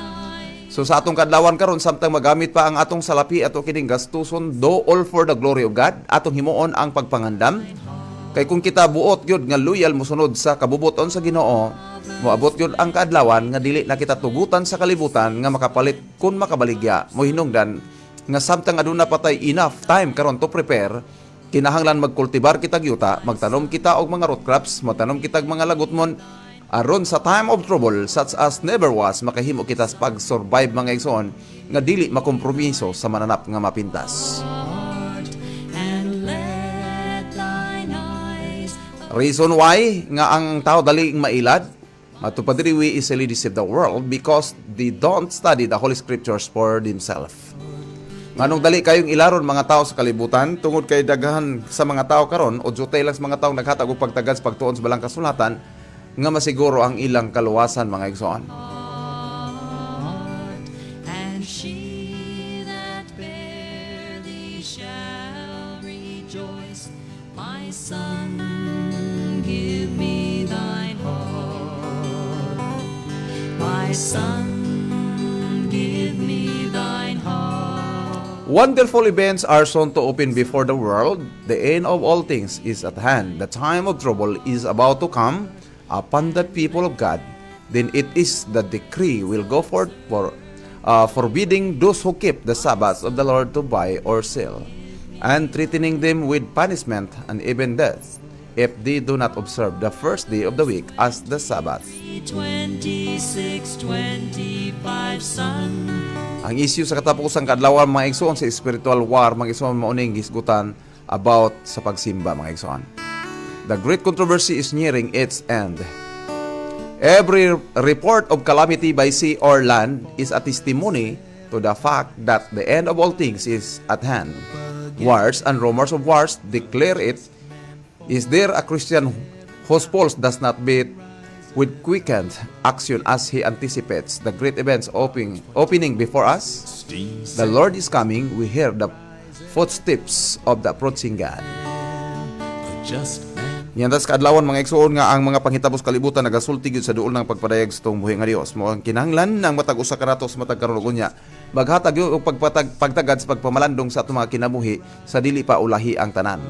So sa atong kadlawan karon samtang magamit pa ang atong salapi ato kining gastuson, do all for the glory of God, atong himuon ang pagpangandam. Kay kung kita buot gyud nga loyal mosunod sa kabubuton sa Ginoo, moabot gyud ang kaadlawan nga dili na kita tugutan sa kalibutan nga makapalit kun makabaligya. Mo hinungdan nga samtang aduna patay enough time karon to prepare, kinahanglan magkultibar kita gyuta, magtanom kita og mga root crops, magtanom kita og mga lagutmon aron sa time of trouble such as never was makahimo kita sa pag-survive mga igsoon nga dili makompromiso sa mananap nga mapintas. Reason why nga ang tao dali mailad matupadiri we easily deceive the world because they don't study the Holy Scriptures for themselves. Nganong dali kayong ilaron mga tao sa kalibutan tungod kay daghan sa mga tao karon o jutay lang sa mga tao naghatag og pagtagad sa pagtuon sa balang kasulatan nga masiguro ang ilang kaluwasan mga igsoon. And she that barely shall rejoice, my son, give me thine heart. My son, give me thine heart. Wonderful events are soon to open before the world. The end of all things is at hand. The time of trouble is about to come upon the people of God. Then it is the decree will go forth for forbidding those who keep the Sabbaths of the Lord to buy or sell, and threatening them with punishment and even death if they do not observe the first day of the week as the Sabbath. 26:25 son. Ang issue sa katapusang kadlawan mga igsoon sa spiritual war mga igsoon mauning gisgutan about sa pagsimba mga igsoon. The great controversy is nearing its end. Every report of calamity by sea or land is a testimony to the fact that the end of all things is at hand. Wars and rumors of wars declare it. Is there a Christian whose pulse does not beat with quickened action as he anticipates the great events opening before us? The Lord is coming. We hear the footsteps of the approaching God. Yan tas kaadlawan mga igsoon nga ang mga panghitabo sa kalibutan nagasulti gyud sa duol ng pagpadayag sa tong buhi nga Dios. Mao ang kinahanglan ng matag usa ka ratos matag karon unya. Maghatag gyud og pagtagad sa pagpamalandong sa atong mga kinabuhi sa dili pa ulahi ang tanan.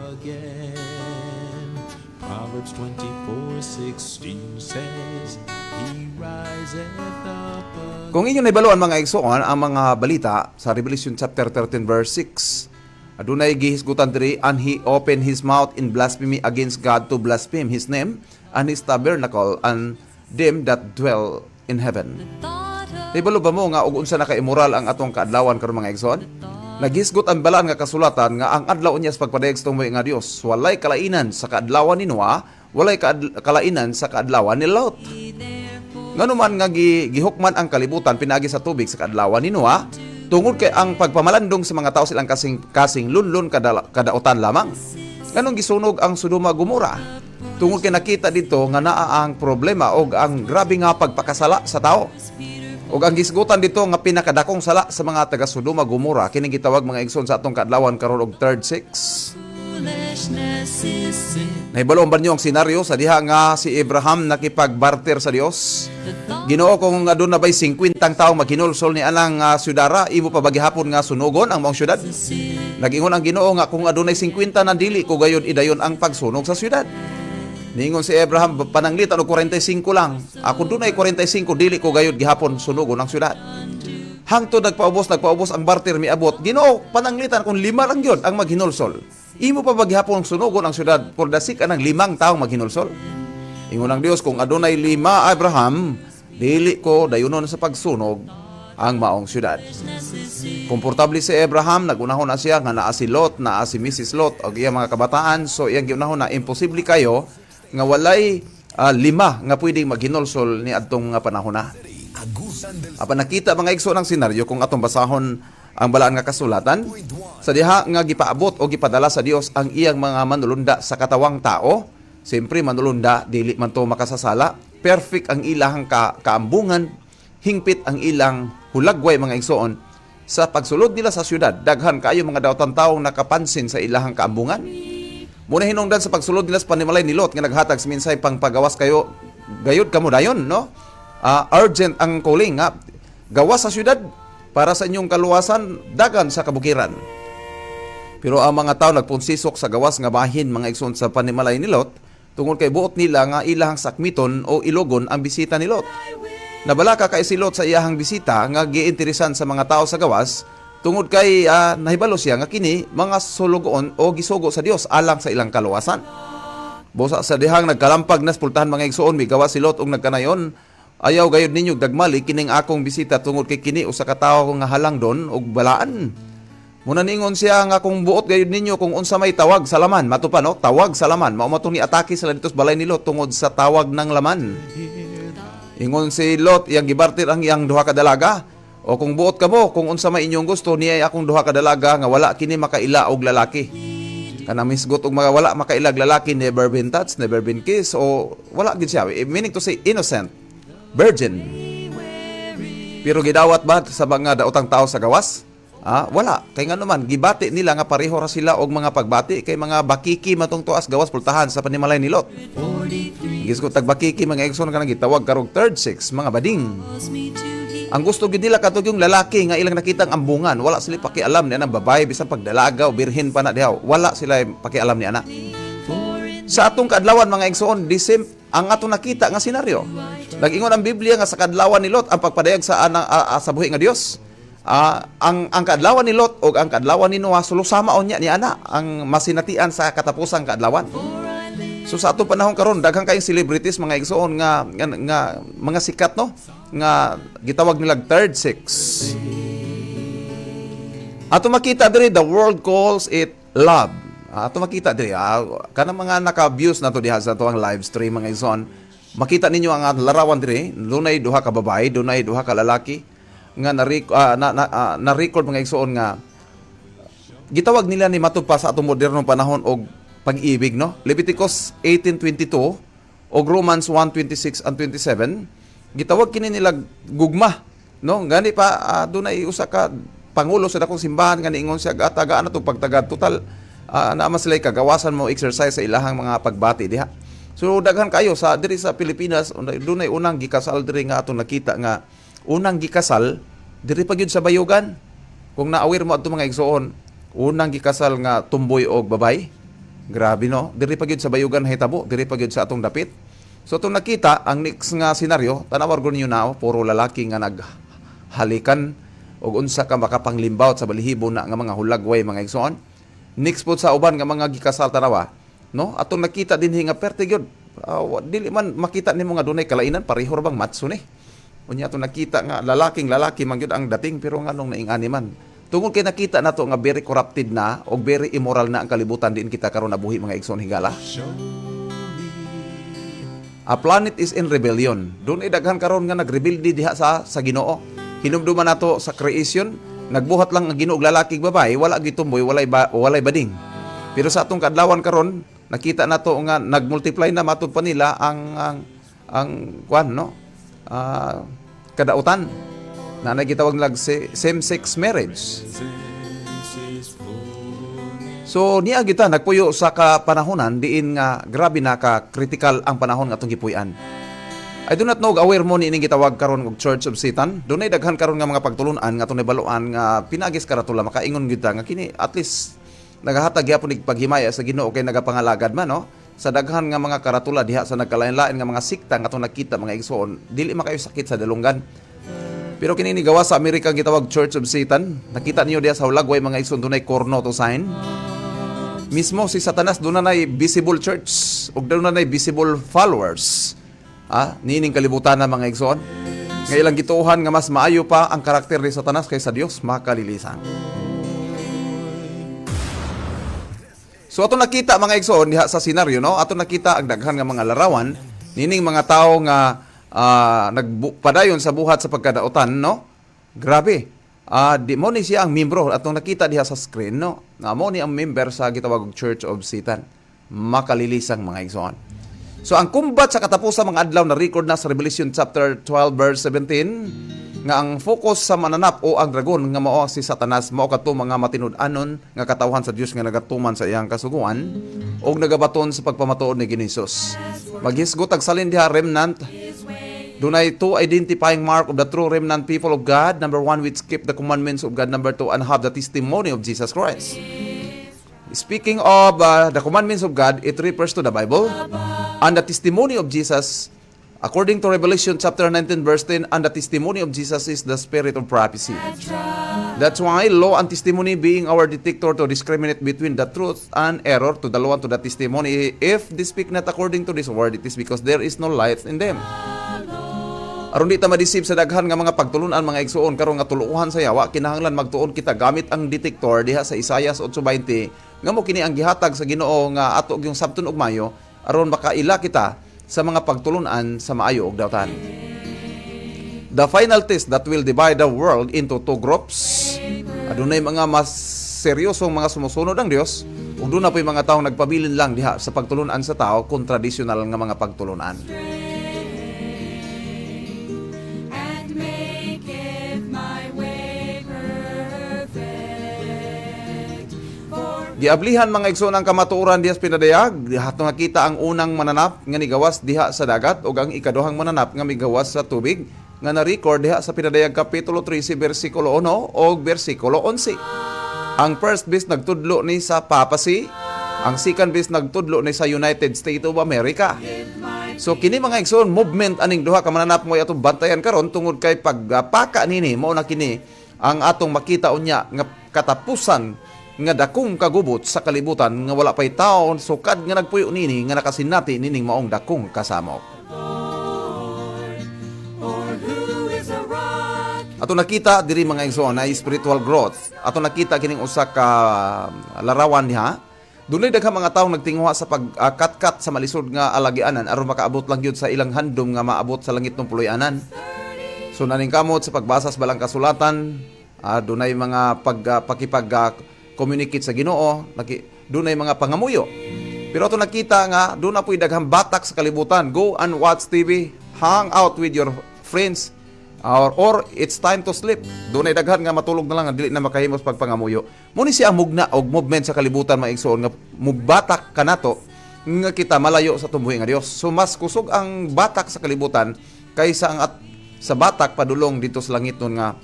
Proverbs 24:16 says, He riseth up. Kung inyo naibaluan mga igsoon ang mga balita sa Revelation chapter 13 verse 6, adunay gihisgutan diri, and he opened his mouth in blasphemy against God to blaspheme his name and his tabernacle and them that dwell in heaven. Naibalo ba mo nga ug unsa naka-immoral ang atong kaadlawan karon mga igsoon? Naghisgot ang balaan nga kasulatan nga ang adlaw niya sa pagpadayag sa tungmoy nga Dios walay kalainan sa kaadlawan ni Noah, walay kalainan sa kaadlawan ni Lot. Nganuman nga gihukman ang kalibutan pinaagi sa tubig sa kaadlawan ni Noah, tungod kay ang pagpamalandong sa mga tao silang kasing lunlon kadautan lamang. Nganong gisunog ang Sodoma Gomora? Tungod kay nakita dito nga naa ang problema o ang grabe nga pagpakasala sa tao. O ang gisgutan dito nga pinakadakong sala sa mga taga Sodoma Gomora kining gitawag mga igsoon sa atong kaadlawan karon og third six. Foolishness is sin. Nahibalo ba niyo ang senaryo sa diha nga si Abraham nakipagbarter sa Dios? The thought Ginoo kung nga doon na ba'y 50 taong maghinulsol ni anang syudara, imo pa bagihapon nga sunugon ang maong syudad? Nagingon ang Ginoo nga kung adunay 50 na dili ko gayon idayon ang pagsunog sa syudad. Ningon si Abraham, pananglitan og 45 lang. Ako dunay 45 dili ko gayud gihapon sunugon ang syudad. Hangtod nagpaubos ang barter miabot. Ginoo, pananglitan kung 5 lang gyud ang maghinulsol. Imo pa baghapon sunugon ang syudad for the sake anang 5 taong maghinulsol. Ingon ang Dios kung adunay 5 Abraham, dili ko dayunon sa pagsunog ang maong syudad. Komportable si Abraham, nagunahon na siya nga naa si Lot, naa si Mrs. Lot og iyang mga kabataan, so iyang ginahon na imposible kayo nga walay 5 nga pwedeng maghinulsol ni adtong nga panahon na. Apan nakita mga igsoon ang senaryo kung atong basahon ang balaan nga kasulatan sa diha nga gipaabot o gipadala sa Dios ang iyang mga manulunda sa katawang tao. Siyempre manulunda dili man to makasasala. Perfect ang ilang kaambungan, hingpit ang ilang hulagway mga igsoon sa pagsulod nila sa syudad. Daghan kaayo mga daotan taong nakapansin sa ilang kaambungan. Muna hinungdan sa pagsulod nila sa panimalay ni Lot nga naghatag sa minsay pang pagawas kayo gayud kamo dayon, no? Urgent ang calling nga gawas sa syudad para sa inyong kaluwasan dagan sa kabukiran. Pero ang mga tao nagpunsisok sa gawas nga bahin mga igsoon sa panimalay ni Lot tungod kay buot nila nga ilahang sakmiton o ilogon ang bisita ni Lot. Nabalaka kay si Lot sa iyahang bisita nga giinteresan sa mga tao sa gawas tungod kay nahibalo siya nga kini mga sulugoon o gisugo sa Dios alang sa ilang kaluwasan. Busa sa dihang nagkalampag nas pultahan mga igsoon migawa si Lot og nagkanayon, ayaw gayud ninyo dagmali kining akong bisita tungod kay kini usa ka tawo nga halang don og balaan. Muna ningon siya nga kung buot gayud ninyo kung unsa may tawag sa laman, matupan no, tawag sa laman, mao matong ni atake sila dito sa balay ni Lot tungod sa tawag ng laman. Ingon si Lot iyang gibartir ang iyang duha ka dalaga. O kung buot ka mo, kung unsa may inyong gusto, niya akong duha ka dalaga nga wala kini makaila og lalaki. Kanang misgot og mga wala makailag lalaki, never been touched, never been kissed, o wala gid siya. Meaning to say, innocent, virgin. Pero gidawat ba sa mga daotang tao sa gawas? Wala. Kay nga naman, gibati nila nga pareho ra sila og mga pagbati kay mga bakiki matong tuas gawas pultahan sa panimalay ni Lot. Gisgot tag bakiki mga igsoon kanang gitawag karog third six, mga bading. Ang gusto gid nila katog yung lalaki nga ilang nakitang ambungan, wala sila pakialam ni ana babae bisan pagdalaga o birhen pa na diha, wala sila pakialam ni ana. Sa atong kadlawan mga igsoon, disim ang atong nakita nga senaryo. Nag-ingon ang Biblia nga sa kadlawan ni Lot ang pagpadayag sa sa buhi nga Dios. Ang kadlawan ni Lot o ang kadlawan ni Noah sulusamaon niya ni ana ang masinatian sa katapusang kadlawan. So sa atong panahon karon daghang kayong celebrities mga igsoon nga mga sikat no nga gitawag nila third sex. Ato makita diri the world calls it love. Ato makita diri kanang mga naka-views nato diha sa tuang live stream mga igsoon. Makita ninyo ang larawan diri, dunay duha ka babae, dunay duha ka lalaki nga na-record mga igsoon nga gitawag nila ni matud pa sa atong modernong panahon og pag-ibig no. Leviticus 18:22 o Romans 1:26 and 27 gitawag kini nila gugma no. Gani pa dunay usa ka pangulo sa dakong simbahan nga niingon siya tagaan na to pagtagad total naa sila kagawasan mo exercise sa ilahang mga pagbati diha. So daghan kayo sa diri sa Pilipinas dunay unang gikasal diri nga atong nakita nga unang gikasal diri pa gyud sa bayugan. Kung na-aware mo adto mga igsoon, unang gikasal nga tumboy og babay. Grabe no, diri pa gyud sa bayugan hitabo, diri pa gyud sa atong dapit. So itong nakita, ang next nga senaryo, tanawar ko ninyo na, puro lalaki nga naghalikan o unsa ka makapanglimbawt sa balihibo na nga mga hulagway mga igsoon. Next po sa uban nga mga gikasal tanawa, no? Atong nakita din nga perte gyud. Dili man makita nimo nga dunay kalainan, pareho ra bang matso ni. Unya atong nakita nga lalaki man gyud ang dating pero nganong naingani man. Tungod kay nakita nato nga very corrupted na o very immoral na ang kalibutan din kita karon nabuhi mga igsoon higala. A planet is in rebellion. Doon ay daghan karon nga nagrebelde diha sa Ginoo. Hinumduman nato sa creation, nagbuhat lang ang Ginoo og lalaki ug babae, wala gitumboy, walay bading. Pero sa atong kadlawan karon, nakita na to nga nagmultiply na matud pa nila ang kwan no. Kadautan na nagitawag nilag same-sex marriage. So niya kita nagpuyo sa kapanahonan diin nga grabe na ka critical ang panahon nga atong gipuy-an. I do not know aware mo ni ining gitawag karon og Church of Satan. Dunay daghan karon nga mga pagtulunan nga tunay baluan nga pinagis karatula makaingon gyud nga kini at least nagahatag gyapon og paghimaya sa Ginoo kay nagapangalagad man no. Sa daghan nga mga karatula diha sa nagkalain-lain nga mga sikta nga atong nakita mga igsoon, dili makayo sakit sa dalunggan. Pero kini ni gawa sa Amerika gitawag Church of Satan. Nakita niyo diha sa hulagway mga igsoon dunay korno to sign. Mismo si Satanas doon na visible church ug doon na visible followers. Nining kalibutan na mga igsoon. Nga ilang gituohan nga mas maayo pa ang karakter ni Satanas kaysa Dios makalilisan. So ato nakita mga igsoon diha sa senaryo no, ato nakita ang daghan nga mga larawan nining mga tawo nga nagpadayon sa buhat sa pagkadautan no. Grabe. Di mo ni siya ang membro atong nakita diha sa screen no. Nga mo ni ang member sa gitawag og Church of Satan. Makalilisang mga igsoon. So ang kumbat sa katapusan mga adlaw na record na sa Revelation chapter 12 verse 17 nga ang focus sa mananap o ang dragon nga mao si Satanas mao kadto mga matinud-anon nga katawhan sa Dios nga nagatuman sa iyang kasuguan og nagabaton sa pagpamatuod ni Ginisus. Maghisgot ag salin diha remnant. Dunay two identifying mark of the true remnant people of God. Number 1, which keep the commandments of God. Number 2, and have the testimony of Jesus Christ. Speaking of the commandments of God, it refers to the Bible. And the testimony of Jesus, according to Revelation chapter 19 verse 10, and the testimony of Jesus is the spirit of prophecy. That's why law and testimony being our detector to discriminate between the truth and error, to the law and to the testimony. If they speak not according to this word, it is because there is no light in them. Aron di ta madisip sa daghan nga mga pagtulunan mga igsoon karon nga tuluohan sa yawa kinahanglan magtuon kita gamit ang detector diha sa Isaias 8:20 nga mo kini ang gihatag sa Ginoo nga ato yung Sabton ug Mayo aron makaila kita sa mga pagtulunan sa maayo ug dawtan. The final test that will divide the world into two groups. Adunay mga mas seryosong mga sumusunod ang Dios ug doon na po'y mga taong nagpabilin lang diha sa pagtulunan sa tao kung tradisyonal nga mga pagtulunan. Giablihan mga igsoon ang kamatuoran diha sa pinadayag, diha nakita ang unang mananap nga nigawas diha sa dagat ug ang ikaduhang mananap nga migawas sa tubig nga na-record diha sa pinadayag kapitulo 13 bersikulo 1 ug bersikulo 11. Ang first beast nagtudlo ni sa papacy, ang second beast nagtudlo ni sa United States of America. So kini mga igsoon movement aning duha ka mananap mo atong bantayan karon tungod kay pagpaka nini mao na kini ang atong makita unya nga katapusan nga dakong kagubot sa kalibutan nga wala pay taon sukad nga nagpuyo nini nga nakasinati nining maong dakong kasamok. Ato nakita diri mga igsoon na spiritual growth. Ato nakita kining usa ka larawan niya. Dunay daghang mga tawo nagtinguha sa pagkatkat sa malisod nga alagianan aron makaabot lang gyud sa ilang handom nga maabot sa langit ng puloy-anan. So naningkamot sa pagbasa sa balang kasulatan, dunay mga communicate sa Ginoo, dunay mga pangamuyo. Pero ato nakita nga doon na po'y daghang batak sa kalibutan. Go and watch TV, hang out with your friends, or it's time to sleep. Doon ay daghan nga matulog na lang nga dili na makahimos pagpangamuyo. Muni siya mugna og movement sa kalibutan mga igsoon nga mugbatak kanato nga kita malayo sa tumbuhi nga Dios. So mas kusog ang batak sa kalibutan kaysa ang sa batak padulong dito sa langit nun nga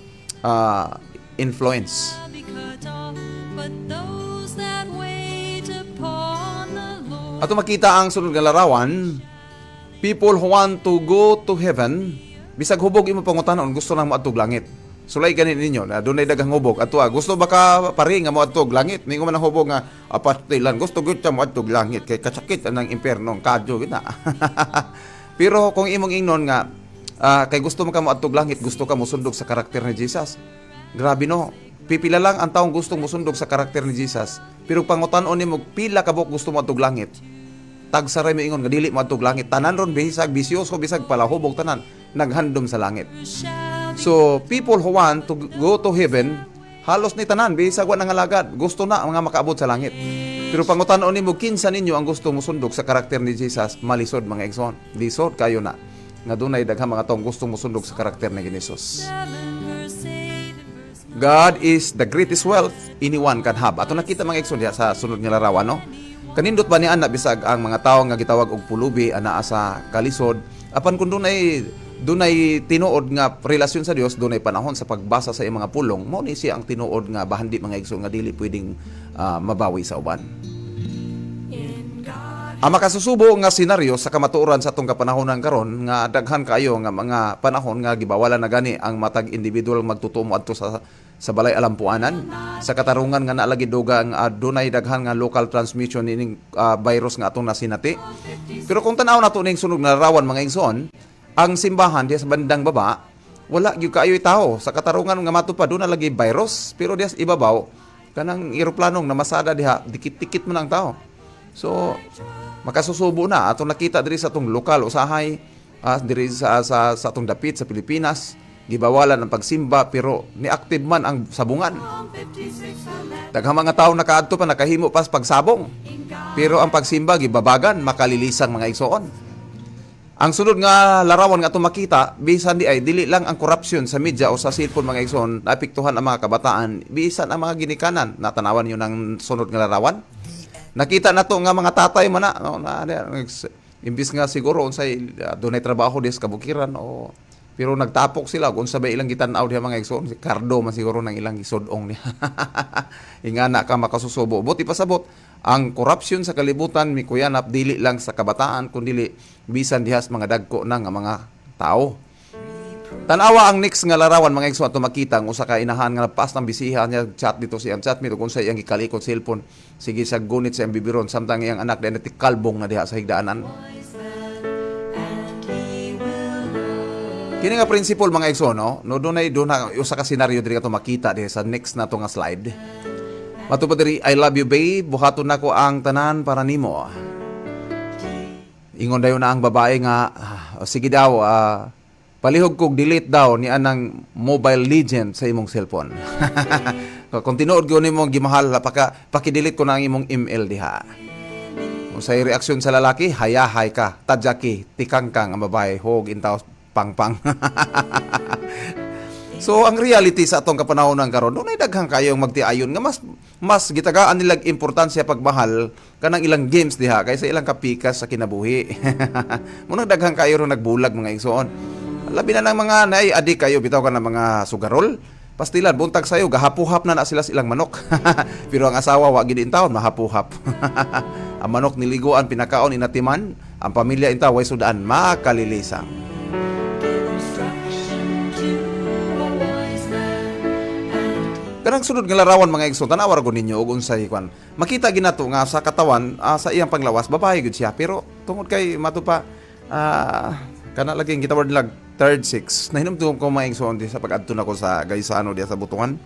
influence. Ato makita ang sunod nga larawan, people who want to go to heaven, bisag hubog imo pangutanon gusto nang moadtog langit. Sulay ganin ninyo na dunay daghang hubog ato gusto ba ka pari nga moadtog langit? Ningo man ang hubog nga apatilan gusto gyud ta moadtog langit kay kasakit anang impierno kadyo gid na. Pero kung imong ingnon nga kay gusto mo ka moadtog langit, gusto ka mosundog sa karakter ni Jesus. Grabe no. Pipila lang ang taong gustong musundog sa karakter ni Jesus. Pero pangutan-on nimo pila ka buk gusto mo adtog langit. Tagsaray mo ingon nga dili mo adtog langit. Tanan ron bisag bisyoso bisag palahubog tanan naghandom sa langit. So people who want to go to heaven, halos ni tanan bisag wa nangalagad, gusto na mga makaabot sa langit. Pero pangutan-on nimo kinsa ninyo ang gusto mo sundok sa karakter ni Jesus, malisod mga igsoon. Lisod kayo na nga dunay daghang mga taong gusto mo sundok sa karakter ni Jesus. God is the greatest wealth anyone can have. Ato nakita mga igsoon diha sa sunod nga larawan, no? Kanindot ba ni ana bisag ang mga tawo nga gitawag og pulubi anaa sa kalisod, apan kung dunay tinuod nga relasyon sa Dios, dunay panahon sa pagbasa sa iyang mga pulong, mao ni siya ang tinuod nga bahandi mga igsoon nga dili pwedeng mabawi sa uban. Ang makasusubo nga senaryo sa kamatuoran sa atong kapanahonan karon nga daghan kayo nga mga panahon nga gibawalan na gani ang matag individual magtutumo adto sa balay alampuanan sa katarungan nga naalagi duga ang dunay daghan nga local transmission ining virus nga atong nasinati. Pero kung tan-aw nato ning sunog na larawan mga igsoon, ang simbahan diya sa bandang baba wala gyud kaayoy tao sa katarungan nga matupad na lagi virus, pero diya sa ibabaw kanang eroplanong namasada diha dikit-dikit man ang tao. So makasusubo na atong nakita diri sa atong lokal usahay, diri sa atong dapit sa Pilipinas, gibawalan ang pagsimba pero ni-active man ang sabungan. Daghang mga tawo nakaadto pa nakahimo pas pagsabong. Pero ang pagsimba gibabagan, makalilisan mga igsoon. Ang sunod nga larawan nga atong makita, bisan di ay dili lang ang corruption sa media o sa cellphone mga igsoon naapektuhan ang mga kabataan, bisan ang mga ginikanan. Natanawan niyo ng sunod nga larawan. Nakita na to nga mga tatay man imbis nga siguro unsay dunay trabaho dis kabukiran o pero nagtapok sila kung sabay ilang gitan-aw diha mga igsoon, si Cardo man siguro nang ilang isudong niya. Ingana ka makasusubo. Buti pasabot ang corruption sa kalibutan mikuyanap dili lang sa kabataan kundi bisan dihas mga dagko na nga mga tao. Tanawa ang next nga larawan mga igsoon ato makita ang usa ka inahan nga pas ng bisihan niya chat dito si chat mi kung sa iyang gikalikot cellphone sige sa gunit sa iyang bibiron samtang iyang anak dahil kalbong na diha sa higdaanan. Kini nga principle mga igsoon, no dunay usa ka senaryo diri ato makita diha sa next nato nga slide. Matupad diri, I love you babe, buhaton nako ang tanan para nimo. Ingon dayon na ang babae nga sige daw palihog kog delete daw ni anang Mobile Legend sa imong cellphone. Kung tinuod gyud nimo gimahal paki-delete ko na ang imong email diha. Unsay reaksyon sa lalaki? Hayahay ka, tadyaki, tikangkang ang babae, hog intaw pangpang. So ang reality sa atong kapanahonan karon, dunay daghang kayong magtiayon nga mas gitagaan nilag importansya pagmahal kanang ilang games diha kaysa ilang kapikas sa kinabuhi. Munang daghang kayo ron nagbulag mga igsoon. Labi na ng mga adik kayo bitaw ka ng mga sugarol. Pastilan buntag sayo gahapuhap na sila silang manok. Pero ang asawa wa gid intawon mahapuhap. Ang manok niliguan pinakaon inatiman, ang pamilya intaw way sudan makalilisang. Kanang sunod nga larawan mga igsoon, tanawar ko ninyo og unsay kwan. Makita ginato nga sa katawan sa iyang panglawas babae gud siya pero tungod kay matupa kana laging gitawad lag third six. Nahinumdum ko mga igsoon di sa pag-adto nako sa Gaisano diha sa Butuan.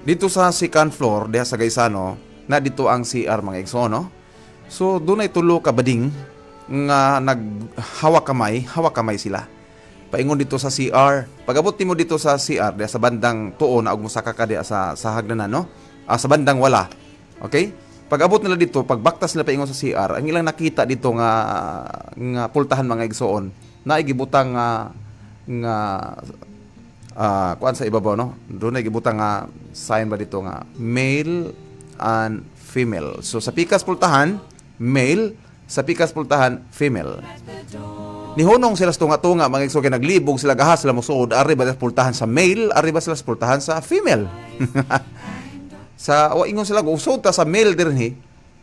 Dito sa second floor diha sa Gaisano, na dito ang CR mga igsoon, no. So dunay tulo ka bading nga naghawak kamay sila. Paingon dito sa CR. Pag-abot mo dito sa CR, diya sa bandang tuo na og musaka ka diya sa hagdanan, no? Sa bandang wala. Okay? Pag-abot nila dito, pagbaktas nila paingon sa CR, ang ilang nakita dito nga pultahan mga igsoon, na igibutang kuan sa ibabaw, no? Doon ay gibutang sign ba dito nga male and female. So sa pikas pultahan, male, sa pikas pultahan, female. Nihunong sila tunga-tunga mga igsoon kay naglibog sila gahas sila mosuod ari ba pultahan sa male, ari ba sila pultahan sa female. Sa ingon sila usod ta sa male dinhi.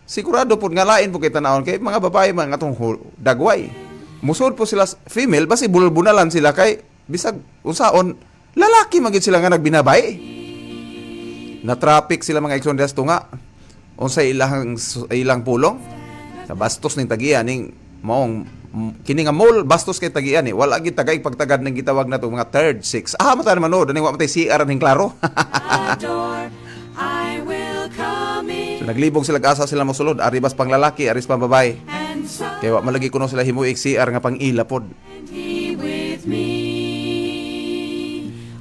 Sigurado pud nga lain po kay tanawon kay mga babae man atong dagway. Musod po sila female basi bulbunalan sila kay bisag unsaon lalaki magid sila nga nagbinabay. Na traffic sila mga igsoon des tunga. Unsay ilang pulong sa bastos ning tagiya ning maong kini nga mall bastos kay tagian wala gid tagay pagtagad ng gitawag nato mga third six mata naman no dani wa matay CR ning klaro. So naglibog sila asa sila mosulod aribas pang lalaki aris pang babae kay wa malagi kuno sila himuig CR nga pang ila pod.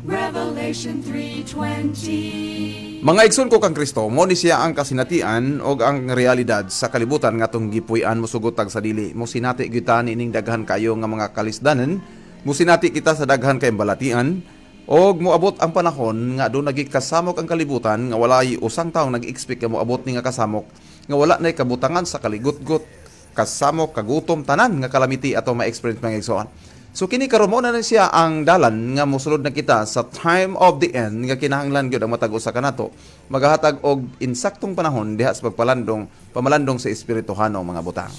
Revelation 3:20 Mga igsoon ko kang Kristo, mo ni siya ang kasinatian o ang realidad sa kalibutan nga tong gipuy-an mo sugotag sa dili. Mo sinati gyutan ining daghan kayo nga mga kalisdanan, mo sinati kita sa daghan kay balatian, og moabot ang panahon nga do nagikasamok ang kalibutan nga walay usang taong nag-expect nga moabot ni nga kasamok nga wala nay kabutangan sa kaligutgot, kasamok, kagutom, tanan nga calamity ato ma-experience mga igsoon. So kini karon mo na siya ang dalan nga mosulod na kita sa time of the end nga kinahanglan gyud ang matag usa kanato magahatag og insaktong panahon diha sa pamalandong sa espirituhano mga butang.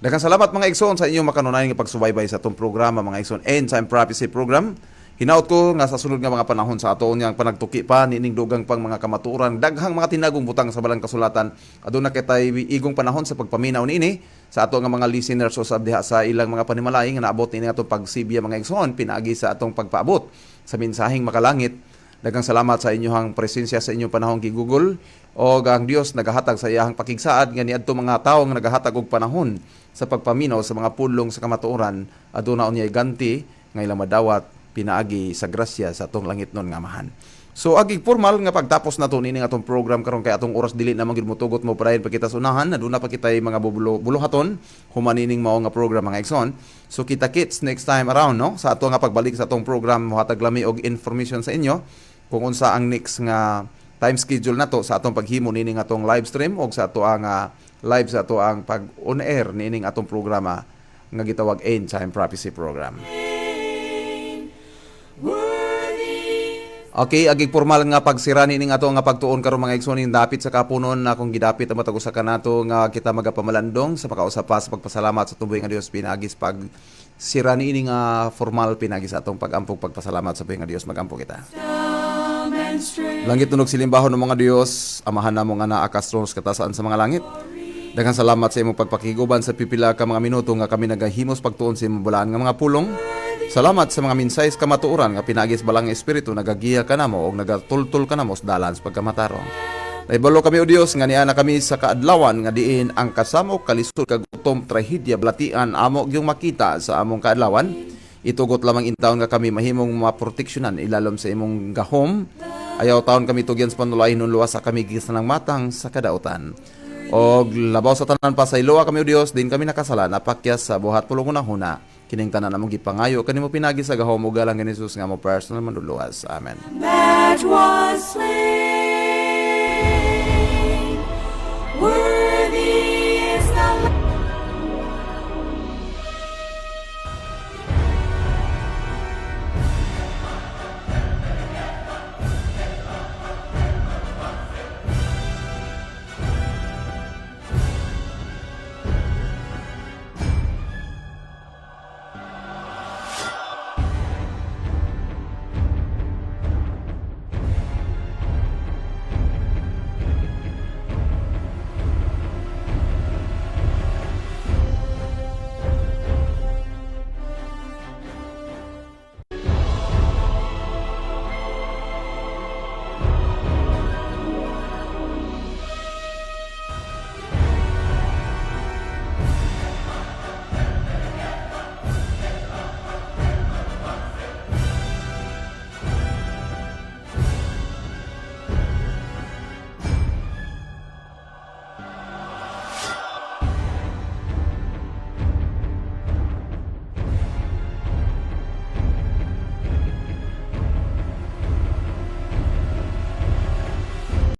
Daghang salamat mga igsoon sa inyong makanunay nga pagsubaybay sa atong programa mga igsoon, End Time Prophecy Program. Hinaut ko nga sa sunod nga mga panahon sa ato niyang panagtuki pa nining dugang pang mga kamaturan, daghang mga tinagong butang sa balang kasulatan. Aduna kitay igong panahon sa pagpaminaw niini sa ato nga mga listeners usab diha sa ilang mga panimalay nga naabot niini atong pagsibya mga igsoon pinaagi sa atong pagpaabot sa mensaheng makalangit. Daghang salamat sa inyong presensya sa inyong panahon kay Google o ang Dios nagahatag sa iyang pakigsaad nga niadto mga tawo nga nagahatag og panahon sa pagpaminaw sa mga pulong sa kamatuoran. Aduna unyay ganti nga ilang madawat pinaagi sa grasya sa atong langit nun nga amahan. So agig formal nga pagtapos nato nini nga atong program karon kay atong oras dili na magmutugot mo parahin pa kita sunahan, aduna pa kitay mga buluhaton humanining mao nga program mga igsoon. So kita kits next time around no sa ato nga pagbalik sa atong program mohatag lami og information sa inyo kung unsa ang next nga time schedule nato sa atong paghimo nini nga atong live stream og sa ato ang live sa ato ang pag on air nining atong programa nga gitawag End Time Prophecy Program. Okay, agig formal nga pagsirani ning ato nga pagtuon karon mga igsoon dapit sa kapunon na kung gidapit ang matag usa kanato nga kita magapamalandong sa pakausap pa sa pagpasalamat sa tuboy nga Dios pinagis pag sirani ini nga formal pinagis atong pag-ampog pagpasalamat sa tuboy nga Dios magampo kita. Langit tunog silimbahon ng mga Dios, amahan namo nga naa kastronos katasaan sa mga langit. Daghang salamat sa imong pagpakiguban sa pipila ka mga minuto nga kami nagahimos pagtuon sa imong bulaan nga mga pulong. Salamat sa mga minsayes kamatuoran nga pinagis balang espiritu nagagiya ka namo og nagatultul ka namo sa dalan sa pagkamatarong. Naibalo kami o Dios nga niya na kami sa kaadlawan nga diin ang kasamok kalisod kagutom trahedya blatian amo gyung makita sa among kaadlawan. Itugot lamang intawon nga kami mahimong maproteksyonan ilalom sa imong gahom. Ayaw taon kami tugyan sa panulahin nun luwas sa kami gisanang matang sa kadautan. Og labaw sa tanan pa sa iloa kami o Dios din kami nakasala napakyas sa buhat pulong una kining tanan namong gipangayo kanimo pinagi sa gahom ug galang ni Jesus nga mo personal manluluwas. Amen. That was slain.